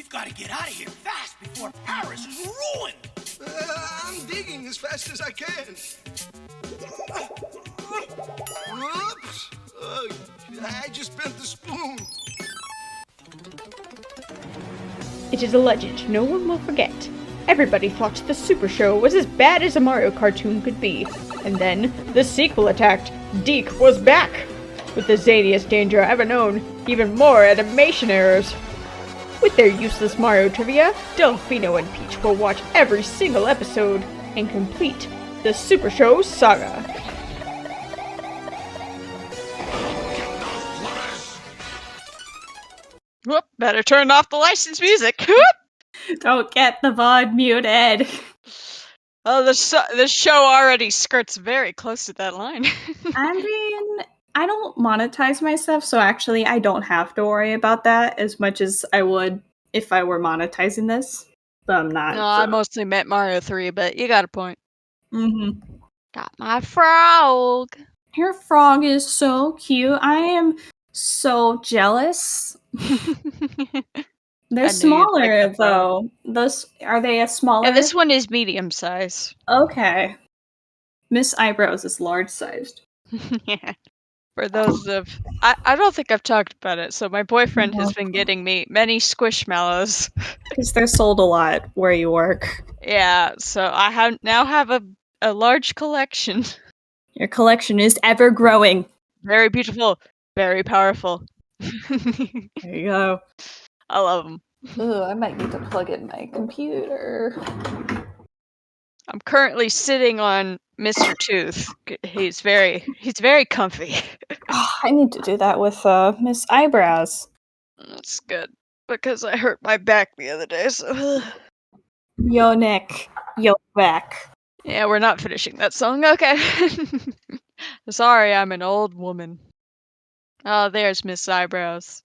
We've got to get out of here fast before Paris is ruined. I'm digging as fast as I can. Oops! I just bent the spoon. It is a legend no one will forget. Everybody thought the Super Show was as bad as a Mario cartoon could be. And then, the sequel attacked. Deke was back! With the zaniest danger ever known, even more animation errors. With their useless Mario trivia, Delfino and Peach will watch every single episode and complete the Supershow Saga. Whoop, better turn off the licensed music. Don't get the VOD muted. Oh, the show already skirts very close to that line. I mean, I don't monetize my stuff, so actually I don't have to worry about that as much as I would if I were monetizing this. But I'm not. No, I mostly meant Mario 3, but you got a point. Mm-hmm. Got my frog. Your frog is so cute. I am so jealous. They're smaller, though. Are they a smaller? Yeah, this one is medium size. Okay. Miss Eyebrows is large sized. Yeah. For those of... I don't think I've talked about it, so my boyfriend has been getting me many Squishmallows. Because they're sold a lot where you work. Yeah, so I now have a large collection. Your collection is ever growing. Very beautiful. Very powerful. There you go. I love them. Ooh, I might need to plug in my computer. I'm currently sitting on Mr. Tooth. He's very comfy. Oh, I need to do that with Miss Eyebrows. That's good. Because I hurt my back the other day, so... Yo neck, yo back. Yeah, we're not finishing that song. Okay. Sorry, I'm an old woman. Oh, there's Miss Eyebrows.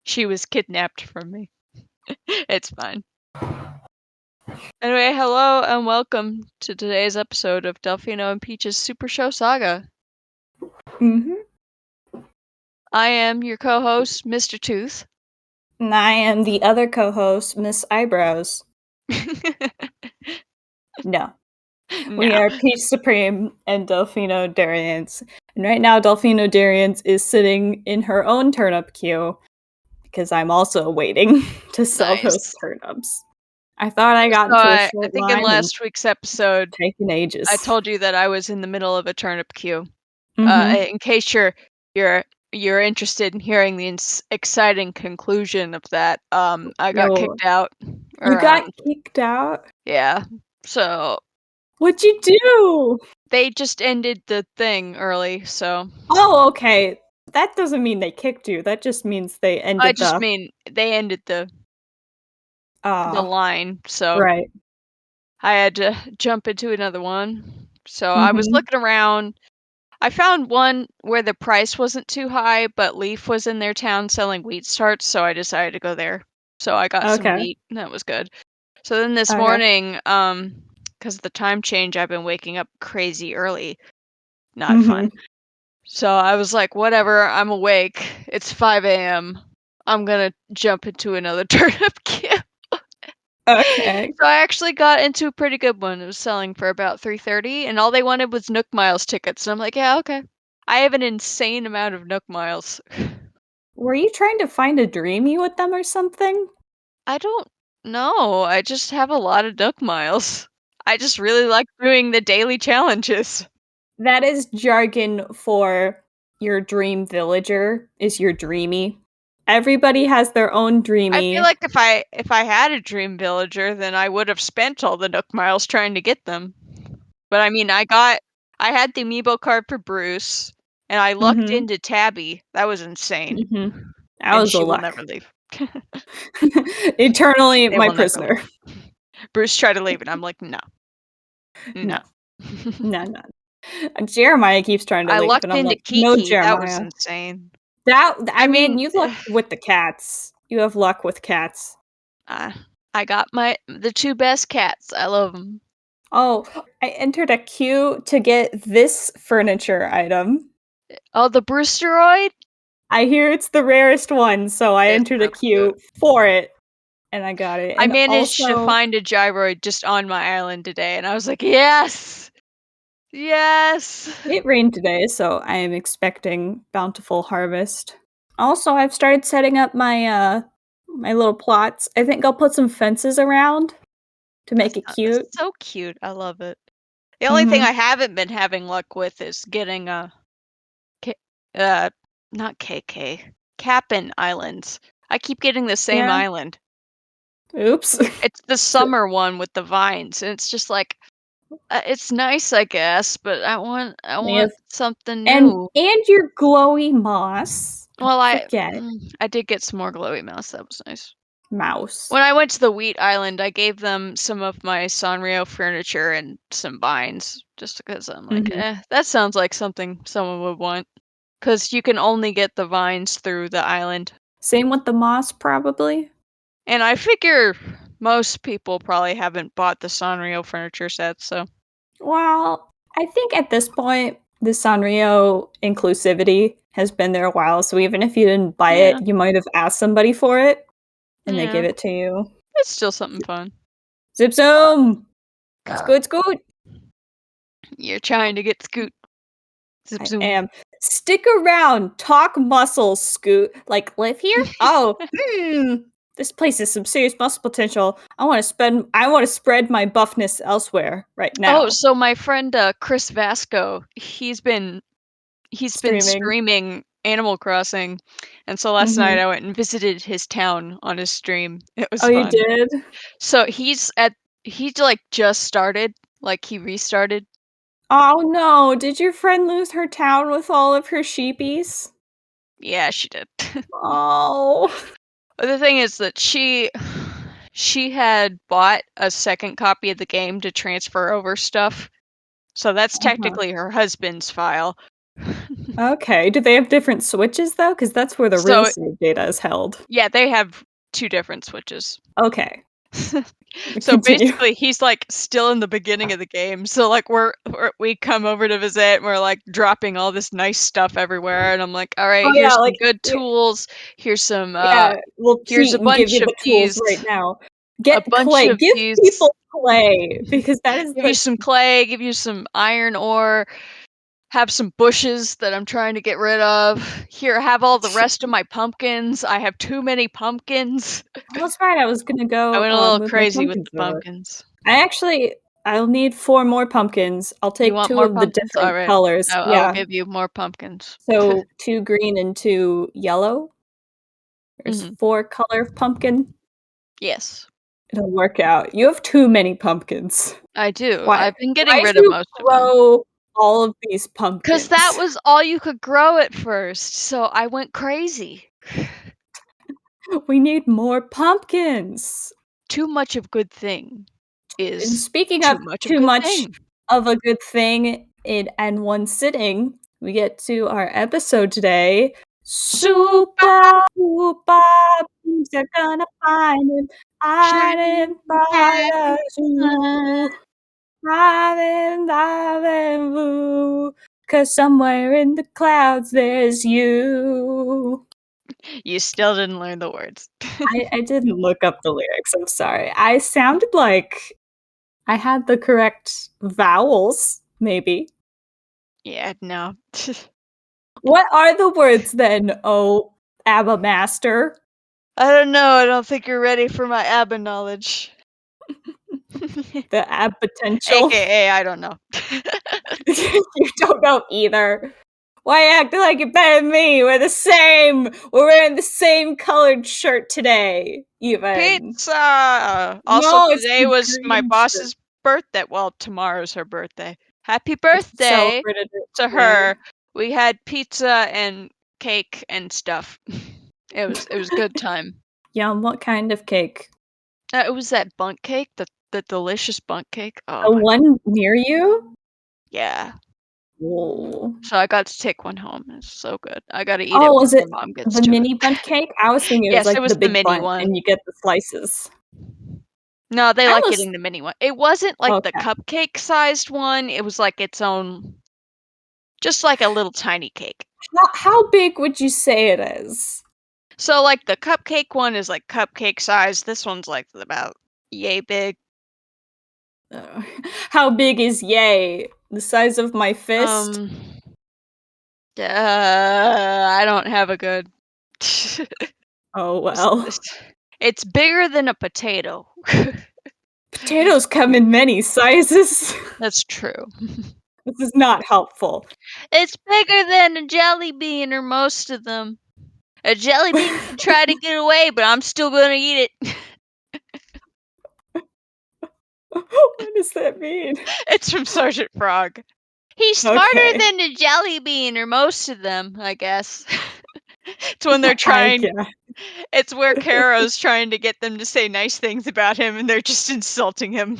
She was kidnapped from me. It's fine. Anyway, hello and welcome to today's episode of Delfino and Peach's Supershow Saga. Mm-hmm. I am your co-host, Mr. Tooth. And I am the other co-host, Miss Eyebrows. No. We are Peach Supreme and Delfino Darians. And right now, Delfino Darians is sitting in her own turnip queue because I'm also waiting to sell those turnips. I thought I got into a short I think in last week's episode, taking ages. I told you that I was in the middle of a turnip queue. In case you're interested in hearing the exciting conclusion of that, I got kicked out. You got kicked out? Yeah. So. What'd you do? They just ended the thing early, so. Oh, okay. That doesn't mean they kicked you. That just means they ended I just mean they ended the line, so. Right. I had to jump into another one. So I was looking around. I found one where the price wasn't too high, but Leaf was in their town selling wheat starts, so I decided to go there. So I got some wheat, and that was good. So then this morning, because of the time change, I've been waking up crazy early. Not fun. So I was like, whatever, I'm awake. It's 5 a.m. I'm gonna jump into another turnip queue. Okay. So I actually got into a pretty good one. It was selling for about $3.30, and all they wanted was Nook Miles tickets. And I'm like, yeah, okay. I have an insane amount of Nook Miles. Were you trying to find a dreamy with them or something? I don't know. I just have a lot of Nook Miles. I just really like doing the daily challenges. That is jargon for your dream villager, is your dreamy. Everybody has their own dreamy. I feel like if I had a dream villager, then I would have spent all the Nook Miles trying to get them. But I mean, I had the amiibo card for Bruce, and I lucked into Tabby. That was insane. That was she a will luck. never leave. Eternally my prisoner. Bruce tried to leave, and I'm like, no. No. Jeremiah keeps trying to leave, lucked and I'm into like, Kiki. no, Jeremiah. That was insane. I mean, you luck with the cats. You have luck with cats. I got the two best cats. I love them. Oh, I entered a queue to get this furniture item. Oh, the Brewsteroid? I hear it's the rarest one, so I entered a queue for it. and I got it. I And managed to also, find a gyroid just on my island today, and I was like, yes! Yes! it rained today, so I am expecting bountiful harvest. Also, I've started setting up my little plots. I think I'll put some fences around to make it That's cute. so cute. I love it. The only thing I haven't been having luck with is getting not KK, Cap'n Islands. I keep getting the same Yeah. island. Oops. It's the summer one with the vines, and it's just like it's nice, I guess, but I want Yes. something And new. your glowy moss. Well, Don't forget I did get some more glowy mouse. That was nice. mouse. When I went to the Wheat Island, I gave them some of my Sanrio furniture and some vines, just because I'm like, Mhm. that sounds like something someone would want. Because you can only get the vines through the island. Same with the moss, probably. And I figure most people probably haven't bought the Sanrio furniture set, so. Well, I think at this point, the Sanrio inclusivity has been there a while, so even if you didn't buy Yeah. it, you might have asked somebody for it, and they Yeah. give it to you. It's still something fun. Zip zoom! Scoot, scoot! You're trying to get Scoot. Zip I zoom. am. Stick around, talk muscles, Scoot. Like, live here? Oh, this place has some serious muscle potential. I want to spread my buffness elsewhere right now. Oh, so my friend Chris Vasco, he's been Streaming. streaming Animal Crossing, and so last night I went and visited his town on his stream. It was Oh, you fun. did? So he's like just started, like he restarted. Oh no, did your friend lose her town with all of her sheepies? Yeah, she did. Oh. But the thing is that she had bought a second copy of the game to transfer over stuff. So that's Uh-huh. technically her husband's file. Okay, do they have different switches though? Because that's where the real So save data is held. yeah, they have two different switches. Okay, So continue. basically, he's like still in the beginning of the game. So like we come over to visit, and we're like dropping all this nice stuff everywhere, and I'm like, all right, Oh yeah, here's some like good tools. Here's some yeah, we'll here's cheat a and give you bunch of the tools these, right now. a Get bunch clay. of Give these. people clay because that is Give you some clay, give you some iron ore, have some bushes that I'm trying to get rid of. Here, have all the rest of my pumpkins. I have too many pumpkins. Oh, that's right. I was gonna I go went a little move my crazy with pumpkins the over. pumpkins. I'll need 4 more pumpkins. I'll You take want 2 more of the pumpkins? different All right. colors. I will Yeah. give you more pumpkins. So 2 green and 2 yellow. There's Mhm. 4 color of pumpkin. Yes, It'll work out. You have too many pumpkins. I do. Why I've been getting why do rid of you most of them. grow all of these Because that pumpkins? was all you could grow at first, so I went crazy. We need more pumpkins. Too much of good thing And is speaking too of much of too good much thing. of a good thing in and one sitting, we get to our episode today. Super Koopa, things are gonna find him, hiding by the zoo, hiding, diving, blue. 'Cause somewhere in the clouds there's you. You still didn't learn the words. I didn't look up the lyrics. I'm sorry. I sounded like I had the correct vowels, maybe. Yeah, no. What are the words then, oh ABBA master? I don't know. I don't think you're ready for my ABBA knowledge. The ab potential? AKA, I don't know. You don't know either. Why act like you're better than me? We're the same! We're wearing the same colored shirt today, even. Pizza! Also, No, it's today the was my green shirt. boss's birthday. Well, tomorrow's her birthday. Happy birthday Celebrated it to today. her. We had pizza and cake and stuff. It was a good time. Yum, what kind of cake? It was that bunk cake, the delicious bunk cake. Oh The my, one near you? yeah. Whoa. So I got to take one home. It's so good. I got to eat it Oh, when was it my mom gets the to it. mini bundt cake? I was thinking it was Yes, like it the was the big mini bundt one. and you get the slices. No, they I like almost getting the mini one. It wasn't like the okay. cupcake sized one. It was like its own, just like a little tiny cake. How big would you say it is? So, like, the cupcake one is, like, cupcake size. This one's, like, about yay big. How big is yay? The size of my fist? I don't have a good... Oh, well. It's bigger than a potato. Potatoes come in many sizes. That's true. This is not helpful. It's bigger than a jelly bean, or most of them. A jelly bean can try to get away, but I'm still gonna eat it. What does that mean? It's from Sergeant Frog. He's smarter than a jelly bean, or most of them, I guess. It's when they're trying... It's where Caro's trying to get them to say nice things about him, and they're just insulting him.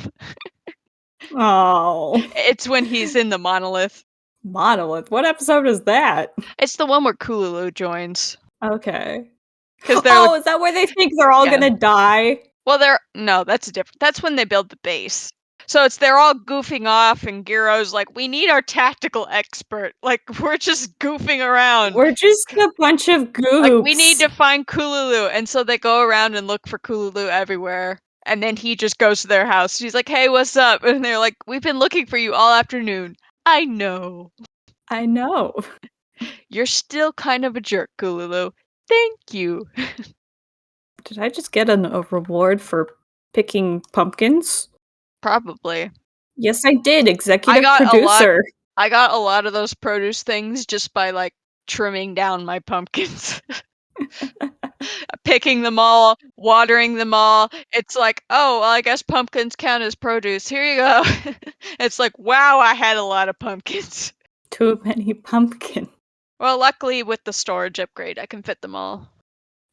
Oh. It's when he's in the monolith. Monolith? What episode is that? It's the one where Kululu joins. Okay. Is that where they think they're all gonna die? Well, no, that's different. That's when they build the base. So they're all goofing off, and Giro's like, we need our tactical expert. Like, we're just goofing around. We're just a bunch of goops. Like, we need to find Kululu. And so they go around and look for Kululu everywhere. And then he just goes to their house. He's like, hey, what's up? And they're like, we've been looking for you all afternoon. I know. You're still kind of a jerk, Kululu. Thank you. Did I just get a reward for picking pumpkins? Probably. Yes, I did. Executive producer. I got a lot of those produce things just by, like, trimming down my pumpkins. Picking them all, watering them all. It's like, oh, well, I guess pumpkins count as produce. Here you go. It's like, wow, I had a lot of pumpkins. Too many pumpkins. Well, luckily with the storage upgrade, I can fit them all.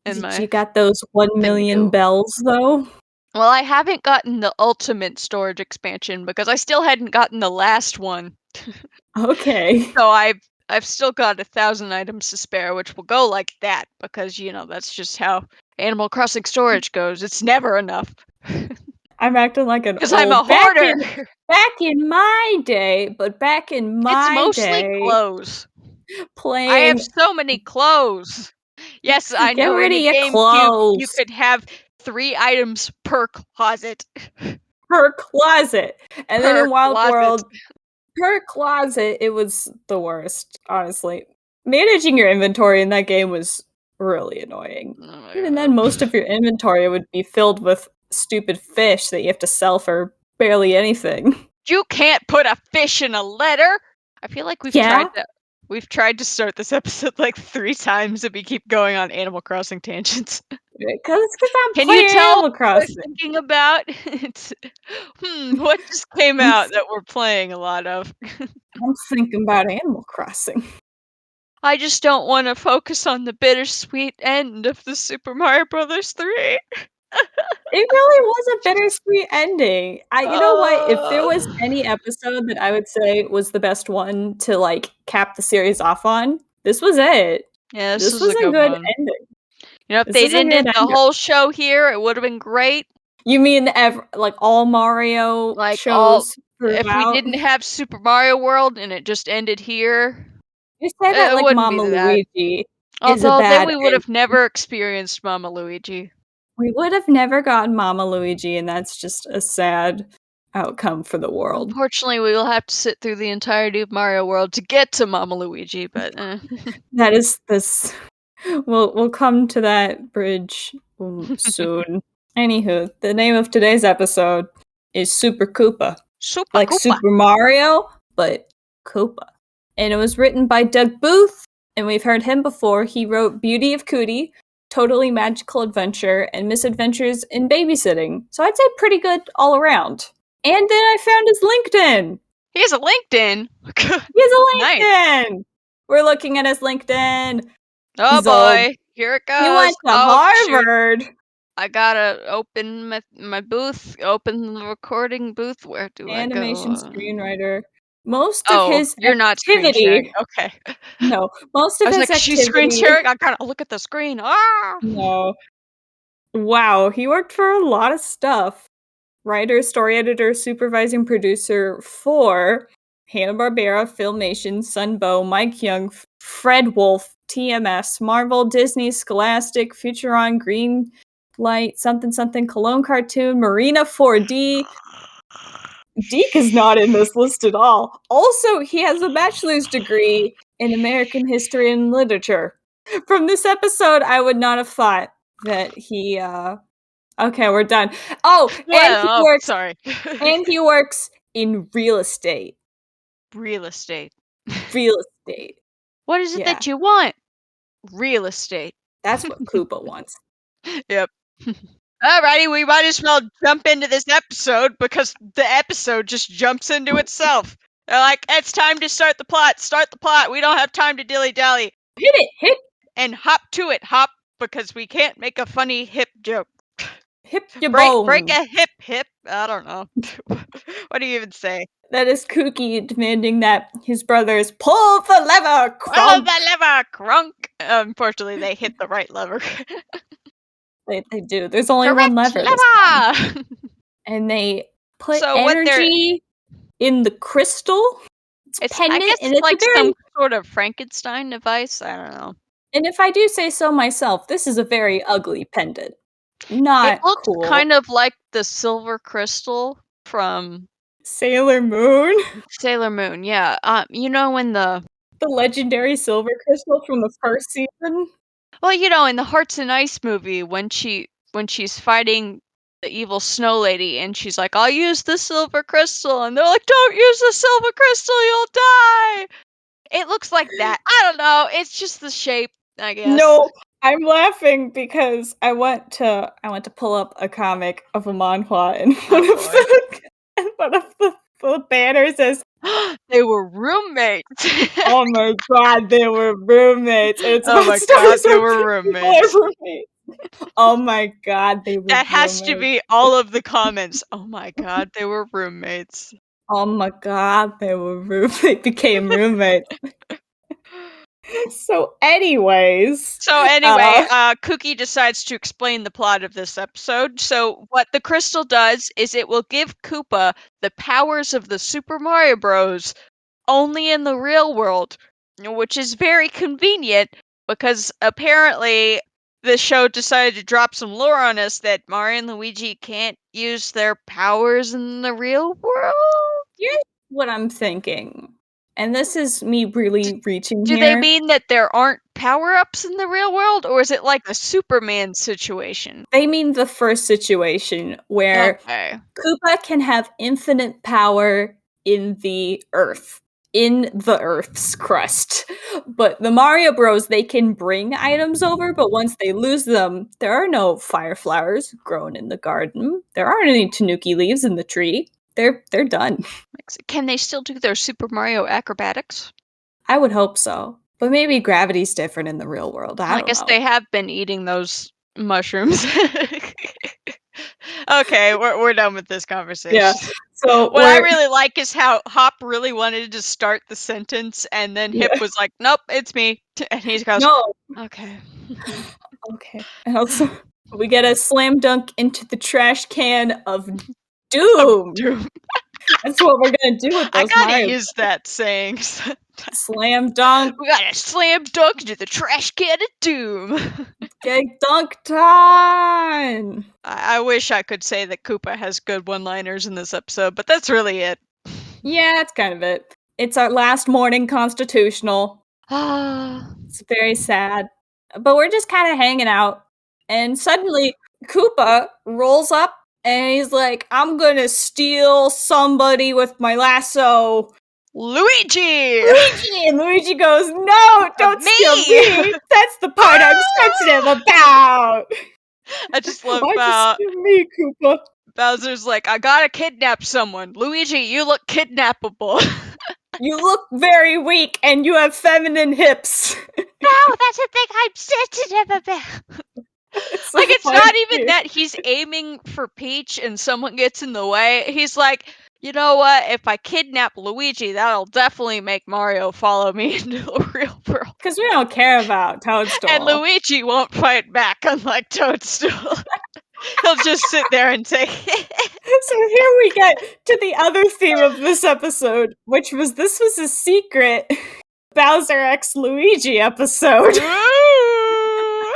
You got those 1 million bells, though? Well, I haven't gotten the ultimate storage expansion because I still hadn't gotten the last one. Okay. So I've still got 1,000 items to spare, which will go like that because, that's just how Animal Crossing storage goes. It's never enough. I'm acting like an because I'm a hoarder. Back in my day, it's mostly clothes. Playing. I have so many clothes. Yes, I know. Get rid of your GameCube, clothes. you could have 3 items per closet. Per closet. And then in Wild World, per closet, it was the worst, honestly. Managing your inventory in that game was really annoying. Even then, most of your inventory would be filled with stupid fish that you have to sell for barely anything. You can't put a fish in a letter! I feel like we've tried to start this episode like 3 times and we keep going on Animal Crossing tangents. Because I'm playing Animal Crossing. What we're thinking about? What just came out that we're playing a lot of? I'm thinking about Animal Crossing. I just don't want to focus on the bittersweet end of the Super Mario Bros. 3. It really was a bittersweet ending. You know what? If there was any episode that I would say was the best one to, like, cap the series off on, this was it. Yeah, this was a good ending. If they didn't end the whole show here, it would have been great. You mean all Mario shows? If we didn't have Super Mario World and it just ended here, you said that like Mama Luigi. Although then we would have never experienced Mama Luigi. We would have never gotten Mama Luigi, and that's just a sad outcome for the world. Unfortunately, we will have to sit through the entirety of Mario World to get to Mama Luigi, but that is this. We'll come to that bridge soon. Anywho, the name of today's episode is Super Koopa. Super Koopa. Super Mario, but Koopa. And it was written by Doug Booth, and we've heard him before. He wrote Beauty of Cootie, Totally Magical Adventure, and Misadventures in Babysitting. So I'd say pretty good all around. And then I found his LinkedIn. He has a LinkedIn? He has a LinkedIn! Nice. We're looking at his LinkedIn. Oh boy, here it goes. He went to Harvard. Shoot. I gotta open my booth, open the recording booth. Where do I go? Animation screenwriter. Most of his you're not activity. Okay. No, most of his activity. She's screen sharing. I gotta look at the screen. Ah. No. Wow, he worked for a lot of stuff. Writer, story editor, supervising producer for Hanna-Barbera, Filmation, Sunbow, Mike Young, Fred Wolf, TMS, Marvel, Disney, Scholastic, Futuron, Green Light, something something, Cologne Cartoon, Marina 4D. Deke is not in this list at all. Also, he has a bachelor's degree in American history and literature. From this episode, I would not have thought that he okay, we're done. Oh, Sorry. and he works in real estate. Real estate. Real estate. What is it Yeah. that you want? Real estate. That's what Koopa wants. Yep. Alrighty, we might as well jump into this episode because the episode just jumps into itself. They're like, it's time to start the plot. Start the plot. We don't have time to dilly-dally. Hit it, hip. And hop to it, hop, because we can't make a funny hip joke. Hip your bone. Break a hip. I don't know. What do you even say? That is Kooky demanding that his brothers pull the lever, Pull crunk. the lever, crunk. Unfortunately, they hit the right lever. They do. There's only Correct one lever. This time. And they put energy in the crystal. It's pendant, I guess and it's like very... some sort of Frankenstein device. I don't know. And if I do say so myself, this is a very ugly pendant. Not It looked cool. kind of like the silver crystal from Sailor Moon. Sailor Moon, yeah. You know when the legendary silver crystal from the first season? Well, you know, in the Hearts and Ice movie, when she's fighting the evil snow lady, and she's like, "I'll use the silver crystal," and they're like, "Don't use the silver crystal, you'll die." It looks like that. I don't know. It's just the shape, I guess. No, I'm laughing because I went to pull up a comic of a manhwa, and one of the banners says, they were roommates. Oh my god, they were roommates. And it's oh my god, they were roommates. Oh my god, they were That has to be all of the comments. Oh my god, they were roommates. Oh my god, they became roommates. So anyway, Cookie decides to explain the plot of this episode. So what the crystal does is it will give Koopa the powers of the Super Mario Bros. Only in the real world, which is very convenient because apparently the show decided to drop some lore on us that Mario and Luigi can't use their powers in the real world. Here's what I'm thinking. And this is me really reaching here. Do they mean that there aren't power-ups in the real world, or is it like a Superman situation? They mean the first situation where Koopa can have infinite power in the Earth's crust. But the Mario Bros, they can bring items over, but once they lose them, there are no fire flowers grown in the garden. There aren't any tanuki leaves in the tree. They're done. Can they still do their Super Mario acrobatics? I would hope so. But maybe gravity's different in the real world. I guess they have been eating those mushrooms. Okay, we're done with this conversation. Yeah. So what I really like is how Hop really wanted to start the sentence, and then Hip was like, "Nope, it's me," and he goes, "No." Okay. Okay. And also, we get a slam dunk into the trash can of Doom. That's what we're gonna do with those. I gotta use that saying. Slam dunk. We got a slam dunk into the trash can of Doom. Get dunk time. I wish I could say that Koopa has good one-liners in this episode, but that's really it. Yeah, that's kind of it. It's our last morning constitutional. It's very sad. But we're just kind of hanging out. And suddenly, Koopa rolls up and he's like, I'm gonna steal somebody with my lasso. Luigi! And Luigi goes, no, don't steal me! That's the part I'm sensitive about! I just love me, Koopa. Bowser's like, I gotta kidnap someone. Luigi, you look kidnappable. You look very weak and you have feminine hips. No, that's a thing I'm sensitive about. It's not even that he's aiming for Peach and someone gets in the way. He's like, you know what? If I kidnap Luigi, that'll definitely make Mario follow me into the real world. Because we don't care about Toadstool. And Luigi won't fight back, unlike Toadstool. He'll just sit there and say... So here we get to the other theme of this episode, which was this was a secret Bowser X Luigi episode. Ooh!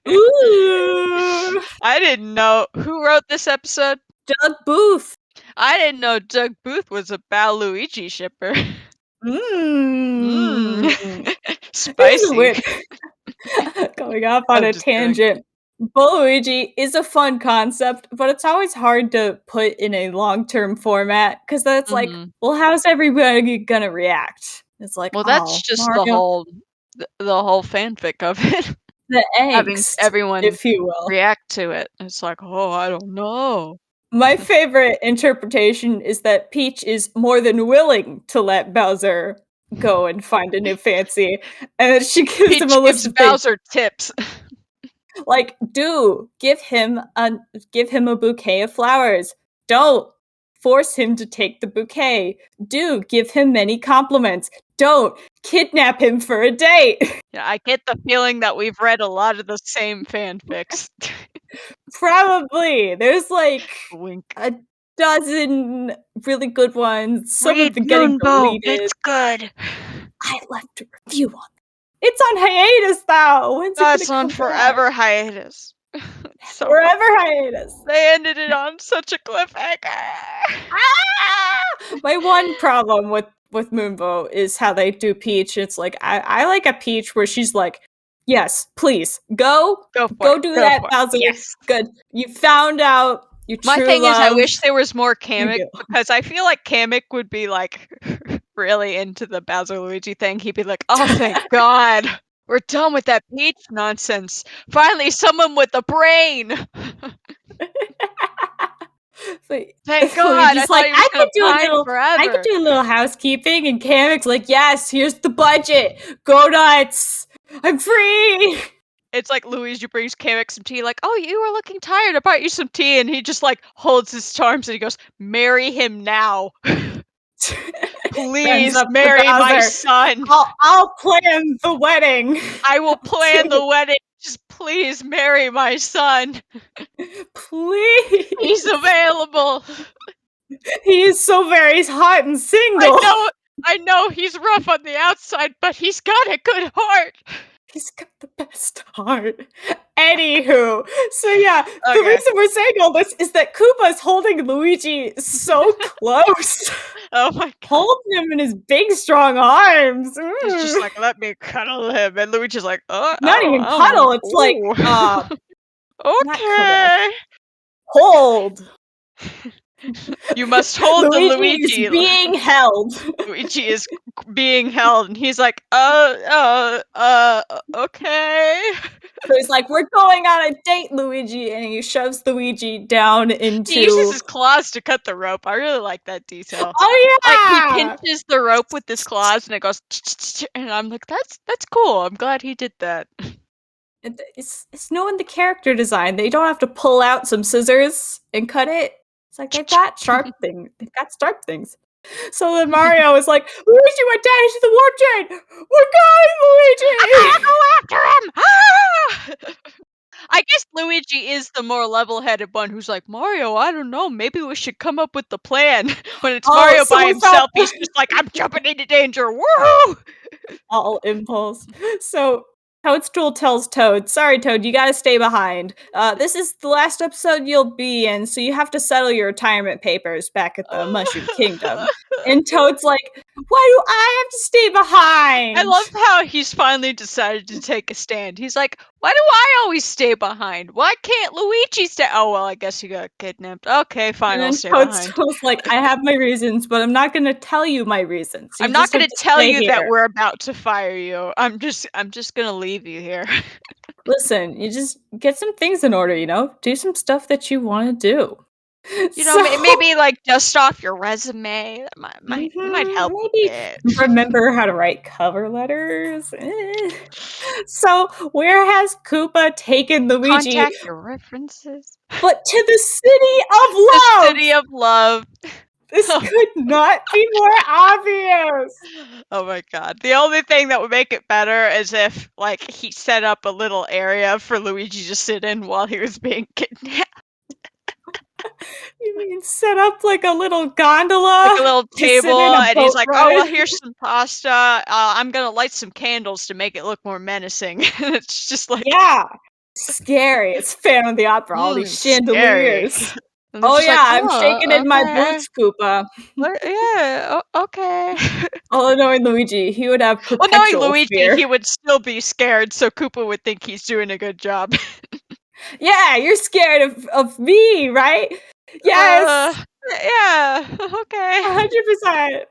Ooh! I didn't know. Who wrote this episode? Doug Booth. I didn't know Doug Booth was a Bowluigi shipper. Spicy. Weird. Going off on I'm a just kidding. tangent. Bowuigi is a fun concept, but it's always hard to put in a long-term format because that's like, well, how's everybody gonna react? It's like, Well, that's just Mario, the whole fanfic of it. the Having angst, everyone if you will. react to it. It's like, oh, I don't know. My favorite interpretation is that Peach is more than willing to let Bowser go and find a new fancy, and that she gives Peach him a list gives of things. Bowser tips. Like, give him a bouquet of flowers. Don't force him to take the bouquet. Give him many compliments. Don't kidnap him for a date. Yeah, I get the feeling that we've read a lot of the same fanfics. Probably. There's like Wink. a dozen really good ones. Some Read have been getting Moonbow. deleted. It's good. I left a review on it. It's on hiatus though. When's it That's gonna on come back? forever hiatus. So Forever hiatus. they ended it on such a cliffhanger. My one problem with Moonbow is how they do Peach. It's like I like a Peach where she's like, yes, please go do that, Bowser. Yes. Good. You found out your true My thing love. is, I wish there was more Kamek do. because I feel like Kamek would be like really into the Bowser Luigi thing. He'd be like, "Oh, thank God, we're done with that Peach nonsense. Finally, someone with a brain." Thank God. Just like I could do a a little housekeeping, and Kamek's like, yes, here's the budget. Go nuts. I'm free. It's like Luigi brings Kamek some tea, like, "Oh, you were looking tired. I brought you some tea," and he just like holds his arms and he goes, "Marry him now." Please marry my son. I'll plan the wedding. I will plan the wedding. Just please marry my son. Please. He's available. He is so very hot and single. I know he's rough on the outside, but he's got a good heart. He's got the best heart. Anywho, so yeah, the reason we're saying all this is that Koopa's holding Luigi so close. Oh my God. Holding him in his big, strong arms. He's just like, let me cuddle him. And Luigi's like, oh. Not even cuddle, it's like, okay. Hold. You must hold the Luigi. Luigi is being held. Luigi is being held, and he's like, okay. So he's like, we're going on a date, Luigi, and he shoves Luigi down into... He uses his claws to cut the rope. I really like that detail. Oh, yeah! Like, he pinches the rope with his claws, and it goes... And I'm like, that's cool. I'm glad he did that. It's knowing the character design. They don't have to pull out some scissors and cut it. It's like they've got sharp things. They've got sharp things. So then Mario is like, Luigi went down into the warp chain. We're going, Luigi. I gotta go after him. I guess Luigi is the more level-headed one who's like, Mario, I don't know, maybe we should come up with the plan. When it's Mario by himself, he's just like, I'm jumping into danger. Woo! All impulse. So Toadstool tells Toad, sorry, Toad, you gotta stay behind. This is the last episode you'll be in, so you have to settle your retirement papers back at the Mushroom Kingdom. And Toad's like, why do I have to stay behind? I love how he's finally decided to take a stand. He's like, why do I always stay behind? Why can't Luigi stay? Oh, well, I guess you got kidnapped. Okay, fine, I'll stay behind. Toadstool's like, I have my reasons, but I'm not going to tell you my reasons. I'm not going to tell you that we're about to fire you. I'm just going to leave you here. Listen, you just get some things in order, you know? Do some stuff that you want to do. You know, maybe like dust off your resume. That might help. Maybe remember how to write cover letters. So, where has Koopa taken Luigi? Contact your references. But to the city of love. The city of love. This could not be more obvious. Oh my God. The only thing that would make it better is if, like, he set up a little area for Luigi to sit in while he was being kidnapped. You mean set up like a little gondola. Like a little to sit in table, a and he's boat like, ride. "Oh, well, here's some pasta. I'm gonna light some candles to make it look more menacing." It's just like, Yeah. Scary. It's Phantom of the Opera, all these scary. chandeliers. And they're Oh just yeah, like, I'm shaking in my okay. boots, Koopa. Yeah, okay. Although knowing Luigi, he would have Well, knowing perpetual Luigi, fear. he would still be scared, so Koopa would think he's doing a good job. Yeah, you're scared of me, right? Yes, Yeah, okay. 100%.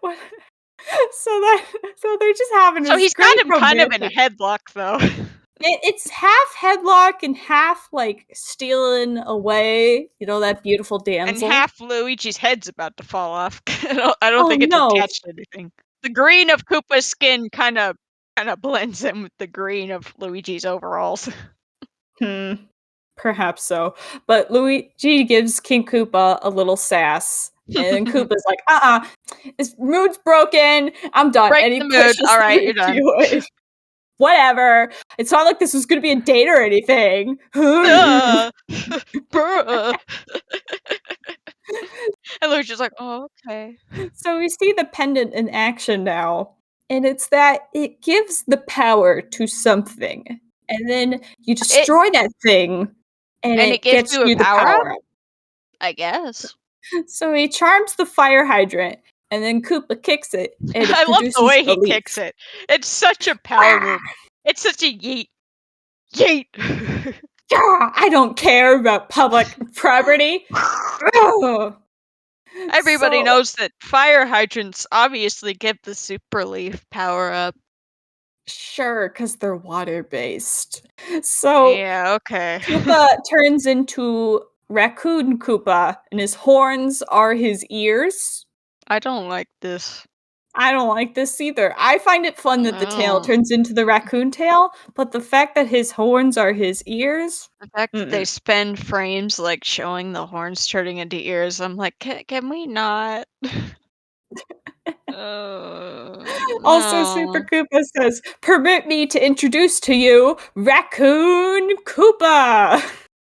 So they're just having So this he's got great him kind of in a romantic. headlock, though. It's half headlock and half like stealing away, that beautiful And damsel. half Luigi's head's about to fall off. I don't Oh think it's no. attached to anything. The green of Koopa's skin kind of blends in with the green of Luigi's overalls. Perhaps so. But Luigi gives King Koopa a little sass. And Koopa's like, this mood's broken. I'm done. Break And he the mood. pushes All right, you're Luigi done. away. Whatever. It's not like this was going to be a date or anything. Bruh. And Luigi's like, oh, okay. So we see the pendant in action now. And it's that it gives the power to something. And then you destroy that thing. And it it gives gets you a you the power-up? power up. I guess. So he charms the fire hydrant, and then Koopa kicks it, and it I love produces the way the he leaf. kicks it. It's such a power move. It's such a yeet. Yeet! I don't care about public property. Everybody knows that fire hydrants obviously give the super leaf power up. Sure, because they're water-based. So Yeah, okay. Koopa turns into Raccoon Koopa, and his horns are his ears. I don't like this. I don't like this either. I find it fun that the tail turns into the raccoon tail, but the fact that his horns are his ears. The fact that they spend frames like showing the horns turning into ears, I'm like, can we not? Also, Super Koopa says, "Permit me to introduce to you Raccoon Koopa."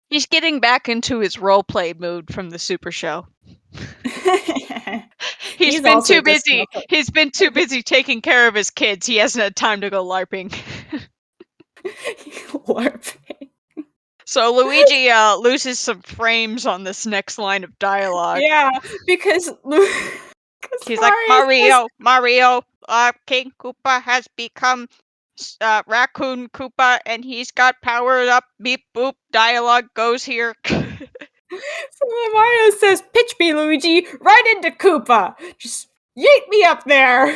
He's getting back into his roleplay mood from the Super Show. He's been too busy. He's been too busy taking care of his kids. He hasn't had time to go LARPing. LARPing. So Luigi loses some frames on this next line of dialogue. Yeah, because he's like, Mario, King Koopa has become Raccoon Koopa, and he's got powered up. Beep boop. Dialogue goes here. So then Mario says, "Pitch me, Luigi, right into Koopa. Just yeet me up there.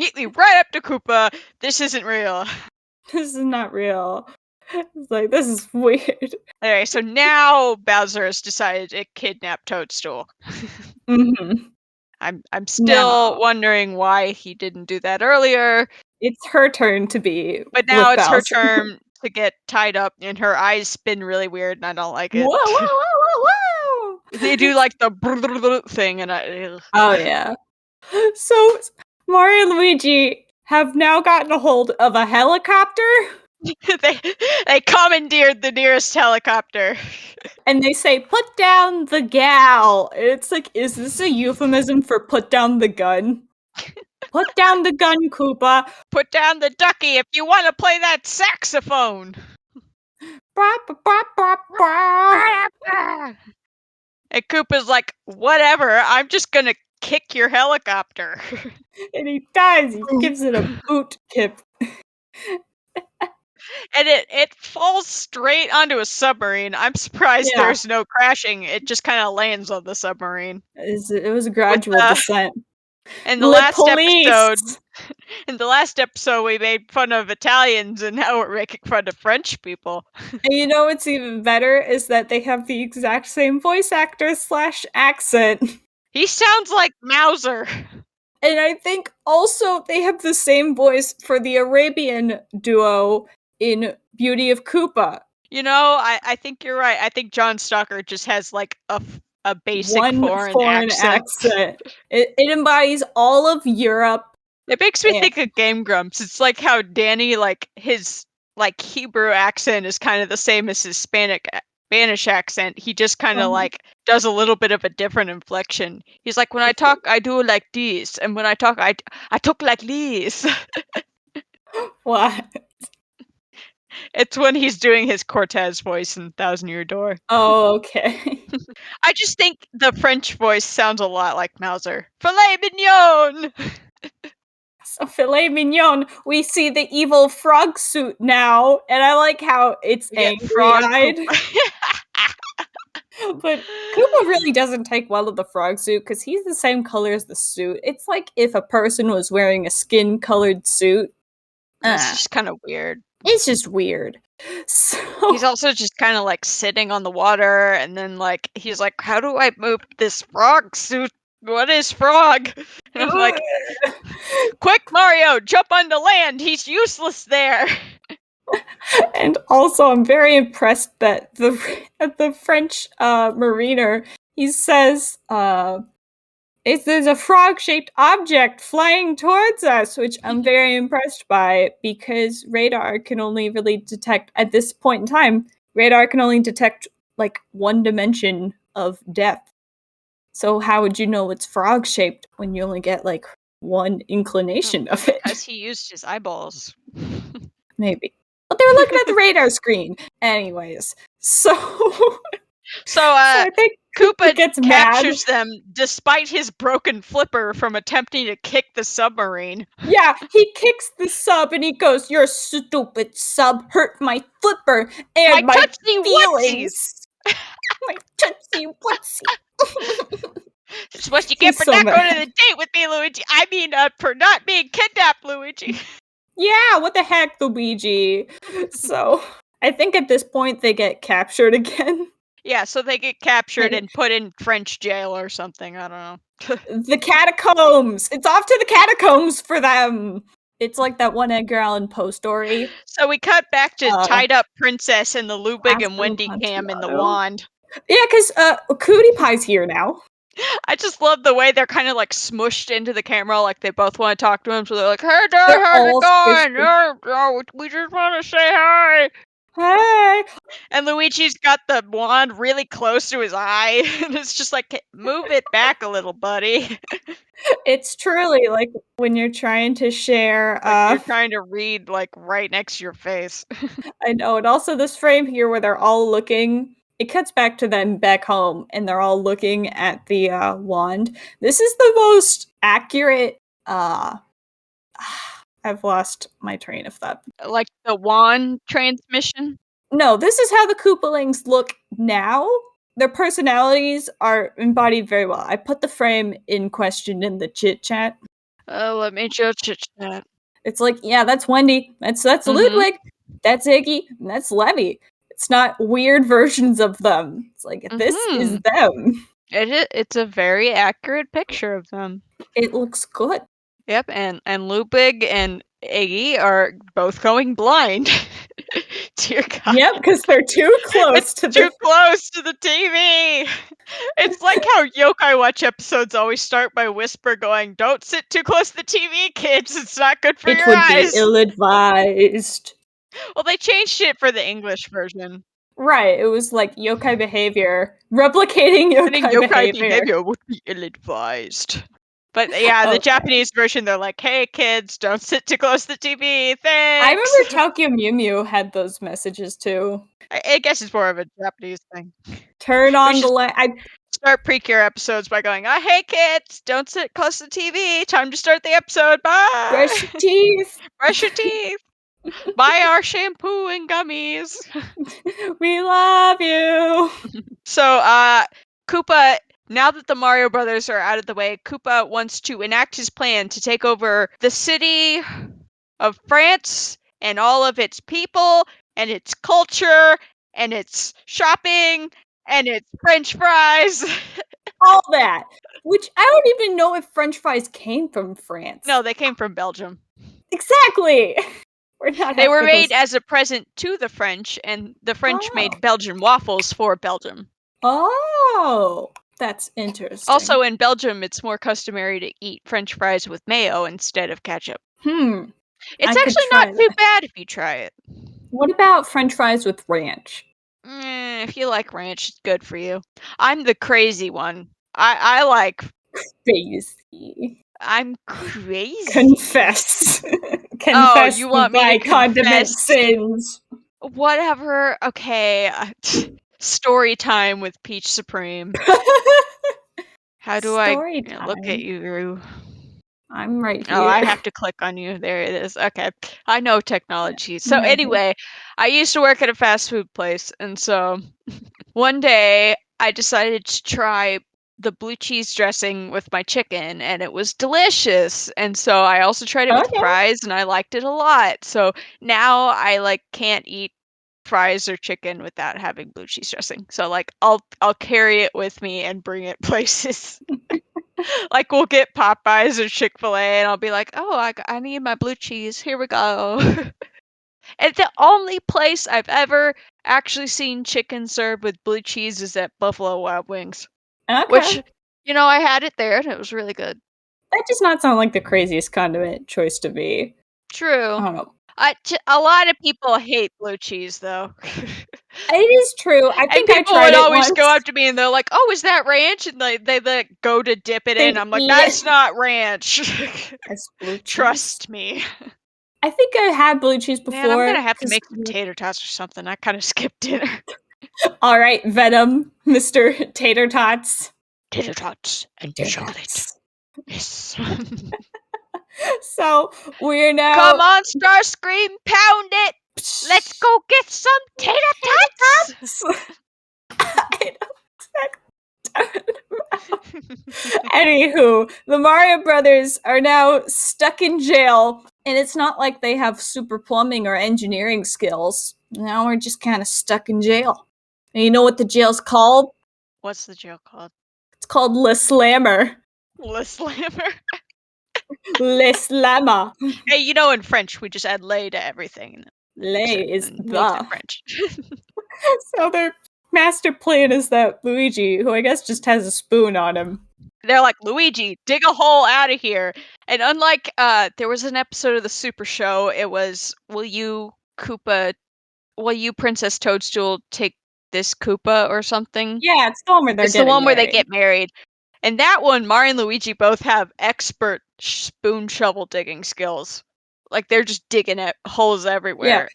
Yeet me right up to Koopa. This isn't real. This is not real." It's like, this is weird. Anyway, so now Bowser has decided to kidnap Toadstool. I'm still wondering why he didn't do that earlier. It's her turn to be. But now it's Bowser. her turn to get tied up, and her eyes spin really weird, and I don't like it. Whoa, whoa, whoa, whoa, whoa! They do like the thing, and I. Oh yeah. So Mario and Luigi have now gotten a hold of a helicopter. they commandeered the nearest helicopter. And they say, "Put down the gal." It's like, is this a euphemism for put down the gun? Put down the gun, Koopa. Put down the ducky if you want to play that saxophone. And Koopa's like, whatever, I'm just gonna kick your helicopter. And he does. He gives it a boot kick. And it falls straight onto a submarine. I'm surprised there's no crashing. It just kind of lands on the submarine. It was a gradual descent. In the last episode, we made fun of Italians, and now we're making fun of French people. And you know what's even better is that they have the exact same voice actor / accent. He sounds like Mauser. And I think also they have the same voice for the Arabian duo in Beauty of Koopa. You know, I think you're right. I think John Stalker just has like a basic foreign accent. It embodies all of Europe. It makes me think of Game Grumps. It's like how Danny, like his like Hebrew accent is kind of the same as his Spanish accent. He just kind of like does a little bit of a different inflection. He's like, when I talk, I do like this, and when I talk, I talk like this. What? It's when he's doing his Cortez voice in Thousand Year Door. Oh, okay. I just think the French voice sounds a lot like Mauser. Filet mignon! So filet mignon, we see the evil frog suit now, and I like how it's angry-eyed. But Koopa really doesn't take well to the frog suit because he's the same color as the suit. It's like if a person was wearing a skin-colored suit. It's just kind of weird. It's just weird. So he's also just kind of like sitting on the water, and then like he's like, "How do I move this frog suit? What is frog?" And I'm like, "Quick, Mario, jump on the land. He's useless there." And also, I'm very impressed that the French mariner, he says, there's a frog-shaped object flying towards us, which I'm very impressed by, because radar can only really detect, at this point in time, radar can only detect, like, one dimension of depth. So how would you know it's frog-shaped when you only get, like, one inclination of it? Because he used his eyeballs. Maybe. But they were looking at the radar screen. Anyways, so I think Koopa gets captures them despite his broken flipper from attempting to kick the submarine. Yeah, he kicks the sub and he goes, "Your stupid sub hurt my flipper and my feelings." My tootsie wootsie. It's what you get for not going to the date with me, Luigi. I mean, for not being kidnapped, Luigi. Yeah, what the heck, Luigi? So, I think at this point they get captured again. Yeah, so they get captured and put in French jail or something. I don't know. The catacombs! It's off to the catacombs for them! It's like that one Edgar Allan Poe story. So we cut back to Tied Up Princess and the Lubig and Wendy Cam in the wand. Yeah, because Cootie Pie's here now. I just love the way they're kind of like smushed into the camera, like they both want to talk to him. So they're like, "Hey, Dad, how's it going? We just want to say hi." Hey! And Luigi's got the wand really close to his eye, and it's just like, move it back a little, buddy. It's truly like when you're trying to share. You're trying to read like right next to your face. I know, and also this frame here where they're all looking. It cuts back to them back home, and they're all looking at the wand. This is the most accurate. I've lost my train of thought. Like the wand transmission? No, this is how the Koopalings look now. Their personalities are embodied very well. I put the frame in question in the chit chat. Let me just chit chat. It's like, yeah, that's Wendy. That's Ludwig. That's Iggy. And that's Levy. It's not weird versions of them. It's like, this is them. It's a very accurate picture of them. It looks good. Yep, and Lubig and Iggy are both going blind. Dear God. Yep, because they're too close to the TV. It's like how Yokai Watch episodes always start by Whisper going, "Don't sit too close to the TV, kids. It's not good for your eyes." It would be ill-advised. Well, they changed it for the English version. Right, it was like yokai behavior. Replicating yokai behavior would be ill-advised. But yeah, the Japanese version, they're like, "Hey kids, don't sit too close to the TV, thanks!" I remember Tokyo Mew Mew had those messages too. I guess it's more of a Japanese thing. Turn on the light. Start Precure episodes by going, "Hey kids, don't sit close to the TV. Time to start the episode. Bye! Brush your teeth! Brush your teeth! Buy our shampoo and gummies. We love you!" So, Koopa... Now that the Mario Brothers are out of the way, Koopa wants to enact his plan to take over the city of France and all of its people and its culture and its shopping and its French fries. All that. Which I don't even know if French fries came from France. No, they came from Belgium. Exactly! They were made as a present to the French, and the French made Belgian waffles for Belgium. Oh! That's interesting. Also, in Belgium, it's more customary to eat French fries with mayo instead of ketchup. It's actually not too bad if you try it. What about French fries with ranch? If you like ranch, it's good for you. I'm the crazy one. I like. Crazy. I'm crazy. Confess. Oh, Confess you want me thy to condiment confess? sins. Whatever. Okay. Story time with Peach Supreme. How do Story I look at time. you, Rue? I'm right Oh, here. I have to click on you. There it is. Okay. I know technology. So anyway, I used to work at a fast food place, and so one day I decided to try the blue cheese dressing with my chicken, and it was delicious. And so I also tried it with Okay. fries, and I liked it a lot. So now I can't eat fries or chicken without having blue cheese dressing. So I'll carry it with me and bring it places. Like we'll get Popeyes or Chick-fil-A and I'll be like, "Oh, I need my blue cheese. Here we go." It's the only place I've ever actually seen chicken served with blue cheese is at Buffalo Wild Wings. Okay. Which, I had it there and it was really good. That does not sound like the craziest condiment choice to be. True. I don't know. A lot of people hate blue cheese though. It is true. I And think I people tried would it always once. go up to me and they're like, "Oh, is that ranch?" And they go to dip it in. I'm like, eat "That's it. not ranch." That's blue cheese. Trust me. I think I had blue cheese before. Man, I'm gonna have to 'cause- make some tater tots or something. I kind of skipped dinner. All right, Venom, Mr. Tater Tots. Tater tots and Tater chocolate. Tots. Yes. So we're now. Come on, Starscream, pound it. Let's go get some tater tots. I don't Anywho, the Mario Brothers are now stuck in jail, and it's not like they have super plumbing or engineering skills. Now we're just kind of stuck in jail. And you know what the jail's called? What's the jail called? It's called Le Slammer. Le Slammer. Le Slammer. Hey, in French we just add lay to everything. Le is Makes it the. French. So their master plan is that Luigi, who I guess just has a spoon on him. They're like, "Luigi, dig a hole out of here." And unlike there was an episode of the Super Show, it was, will you Princess Toadstool take this Koopa or something? Yeah, it's the one where they're It's the getting one where they married. get married. And that one, Mario and Luigi both have expert spoon shovel digging skills. Like they're just digging at holes everywhere.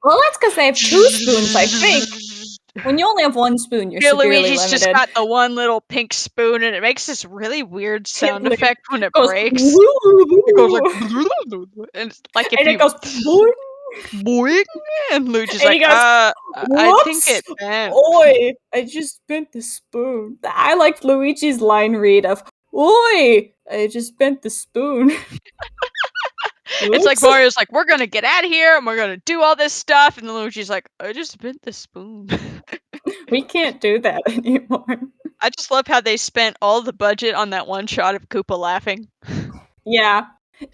Well, that's because they have two spoons, I think. When you only have one spoon, you're Here, severely Luigi's limited. just got the one little pink spoon, and it makes this really weird sound Like, effect when it goes, breaks. It goes like, and it's like if and you it goes boing. boing, and Luigi's And like, he goes, I think whoops, it bent. oi, I just bent the spoon. I liked Luigi's line read of, oi, I just bent the spoon. It's like Mario's like, we're gonna get out of here and we're gonna do all this stuff, and then Luigi's like, I just bent the spoon. We can't do that anymore. I just love how they spent all the budget on that one shot of Koopa laughing. Yeah.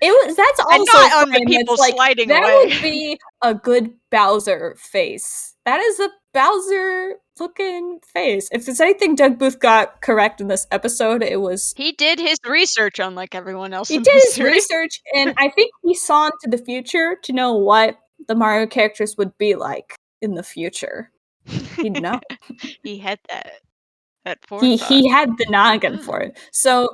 That's also And not on the frame people that's like, sliding that away. would be a good Bowser face. That is a Bowser looking face. If there's anything Doug Booth got correct in this episode, it was He did his research unlike everyone else. he in did the his series. research, and I think he saw into the future to know what the Mario characters would be like in the future. He'd know. He had that He forethought. had the noggin for it. So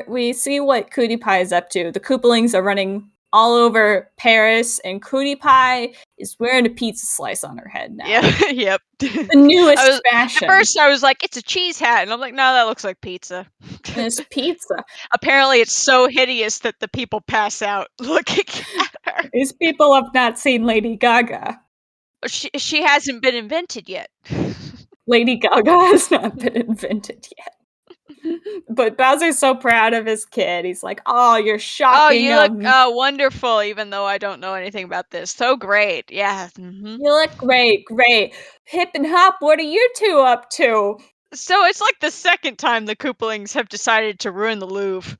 we see what Cutie Pie is up to. The Koopalings are running all over Paris, and Cutie Pie is wearing a pizza slice on her head now. Yeah, yep. The newest fashion. At first I was like, it's a cheese hat, and I'm like, no, that looks like pizza. It's pizza. Apparently it's so hideous that the people pass out looking at her. These people have not seen Lady Gaga. She hasn't been invented yet. Lady Gaga has not been invented yet. But Bowser's so proud of his kid. He's like, "Oh, you're shocking." Oh, you look wonderful, even though I don't know anything about this. So great. Yeah. Mm-hmm. You look great, great. Hip and Hop, what are you two up to? So it's like the second time the Koopalings have decided to ruin the Louvre.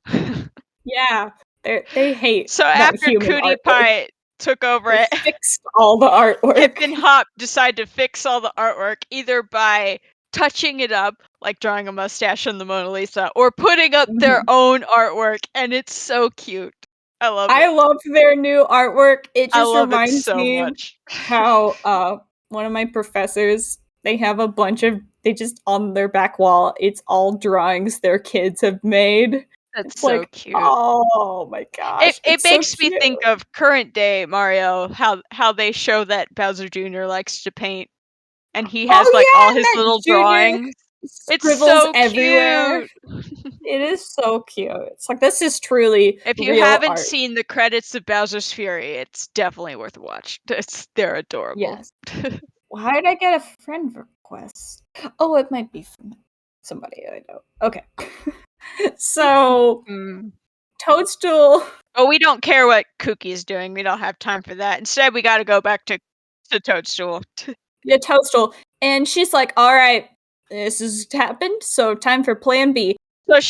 Yeah, they hate. So that after human Cutie artwork. Pie took over They it, fixed all the artwork. Hip and Hop decide to fix all the artwork either by touching it up, like drawing a mustache on the Mona Lisa, or putting up their own artwork, and it's so cute. I love it. I love their new artwork. It I just love it reminds so me much. how one of my professors they have a bunch of, they just, on their back wall, it's all drawings their kids have made. That's It's so like, cute. oh my gosh, It it's so makes me cute. think of current day Mario, how they show that Bowser Jr. likes to paint, and he has all his that little Junior drawings. It's scribbles so everywhere. cute. It is so cute. It's like, this is truly If you real haven't art. seen the credits of Bowser's Fury, it's definitely worth a watch. They're adorable. Yes. How did I get a friend request? Oh, it might be from somebody I know. Okay. So, Toadstool. Oh, we don't care what Cookie's doing. We don't have time for that. Instead, we got to go back to Toadstool. Yeah, Toadstool. And she's like, all right, this has happened, so time for plan B. So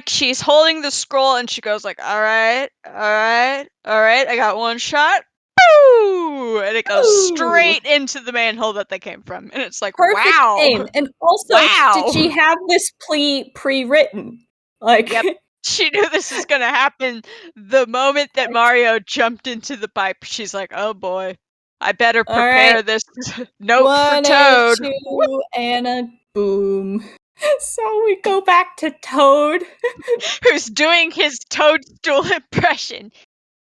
she's holding the scroll and she goes all right, I got one shot. Boo! And it goes straight into the manhole that they came from. And it's like, perfect wow. aim. And also, wow. did she have this plea pre-written? Yep. She knew this was gonna happen the moment that Mario jumped into the pipe. She's like, oh boy, I better prepare this note for Toad. 1, 2, and a boom. So we go back to Toad, who's doing his Toadstool impression.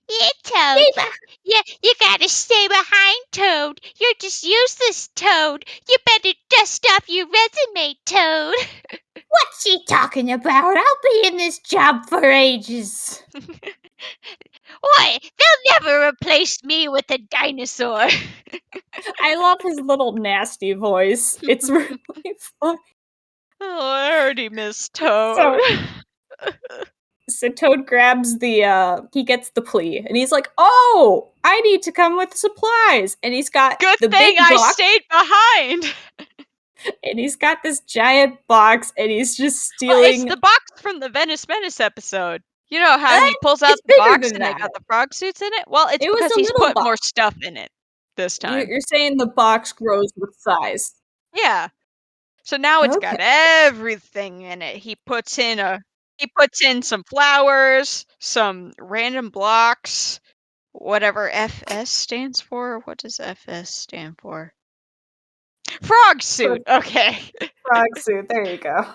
Yeah, Toad. Yeah, you gotta stay behind, Toad. You're just useless, Toad. You better dust off your resume, Toad. What's she talking about? I'll be in this job for ages. Why, they'll never replace me with a dinosaur. I love his little nasty voice. It's really fun. Oh, I already miss Toad. So Toad grabs he gets the plea, and he's like, oh, I need to come with supplies. And he's got Good the thing big box. I stayed behind. And he's got this giant box, and he's just stealing. Well, it's the box from the Venice Menace episode. You know how he pulls out the box and they got the frog suits in it? Well, it's because he's put more stuff in it this time. You're saying the box grows with size. Yeah. So now it's got everything in it. He puts in some flowers, some random blocks, whatever FS stands for. What does FS stand for? Frog suit. Okay. Frog suit. There you go.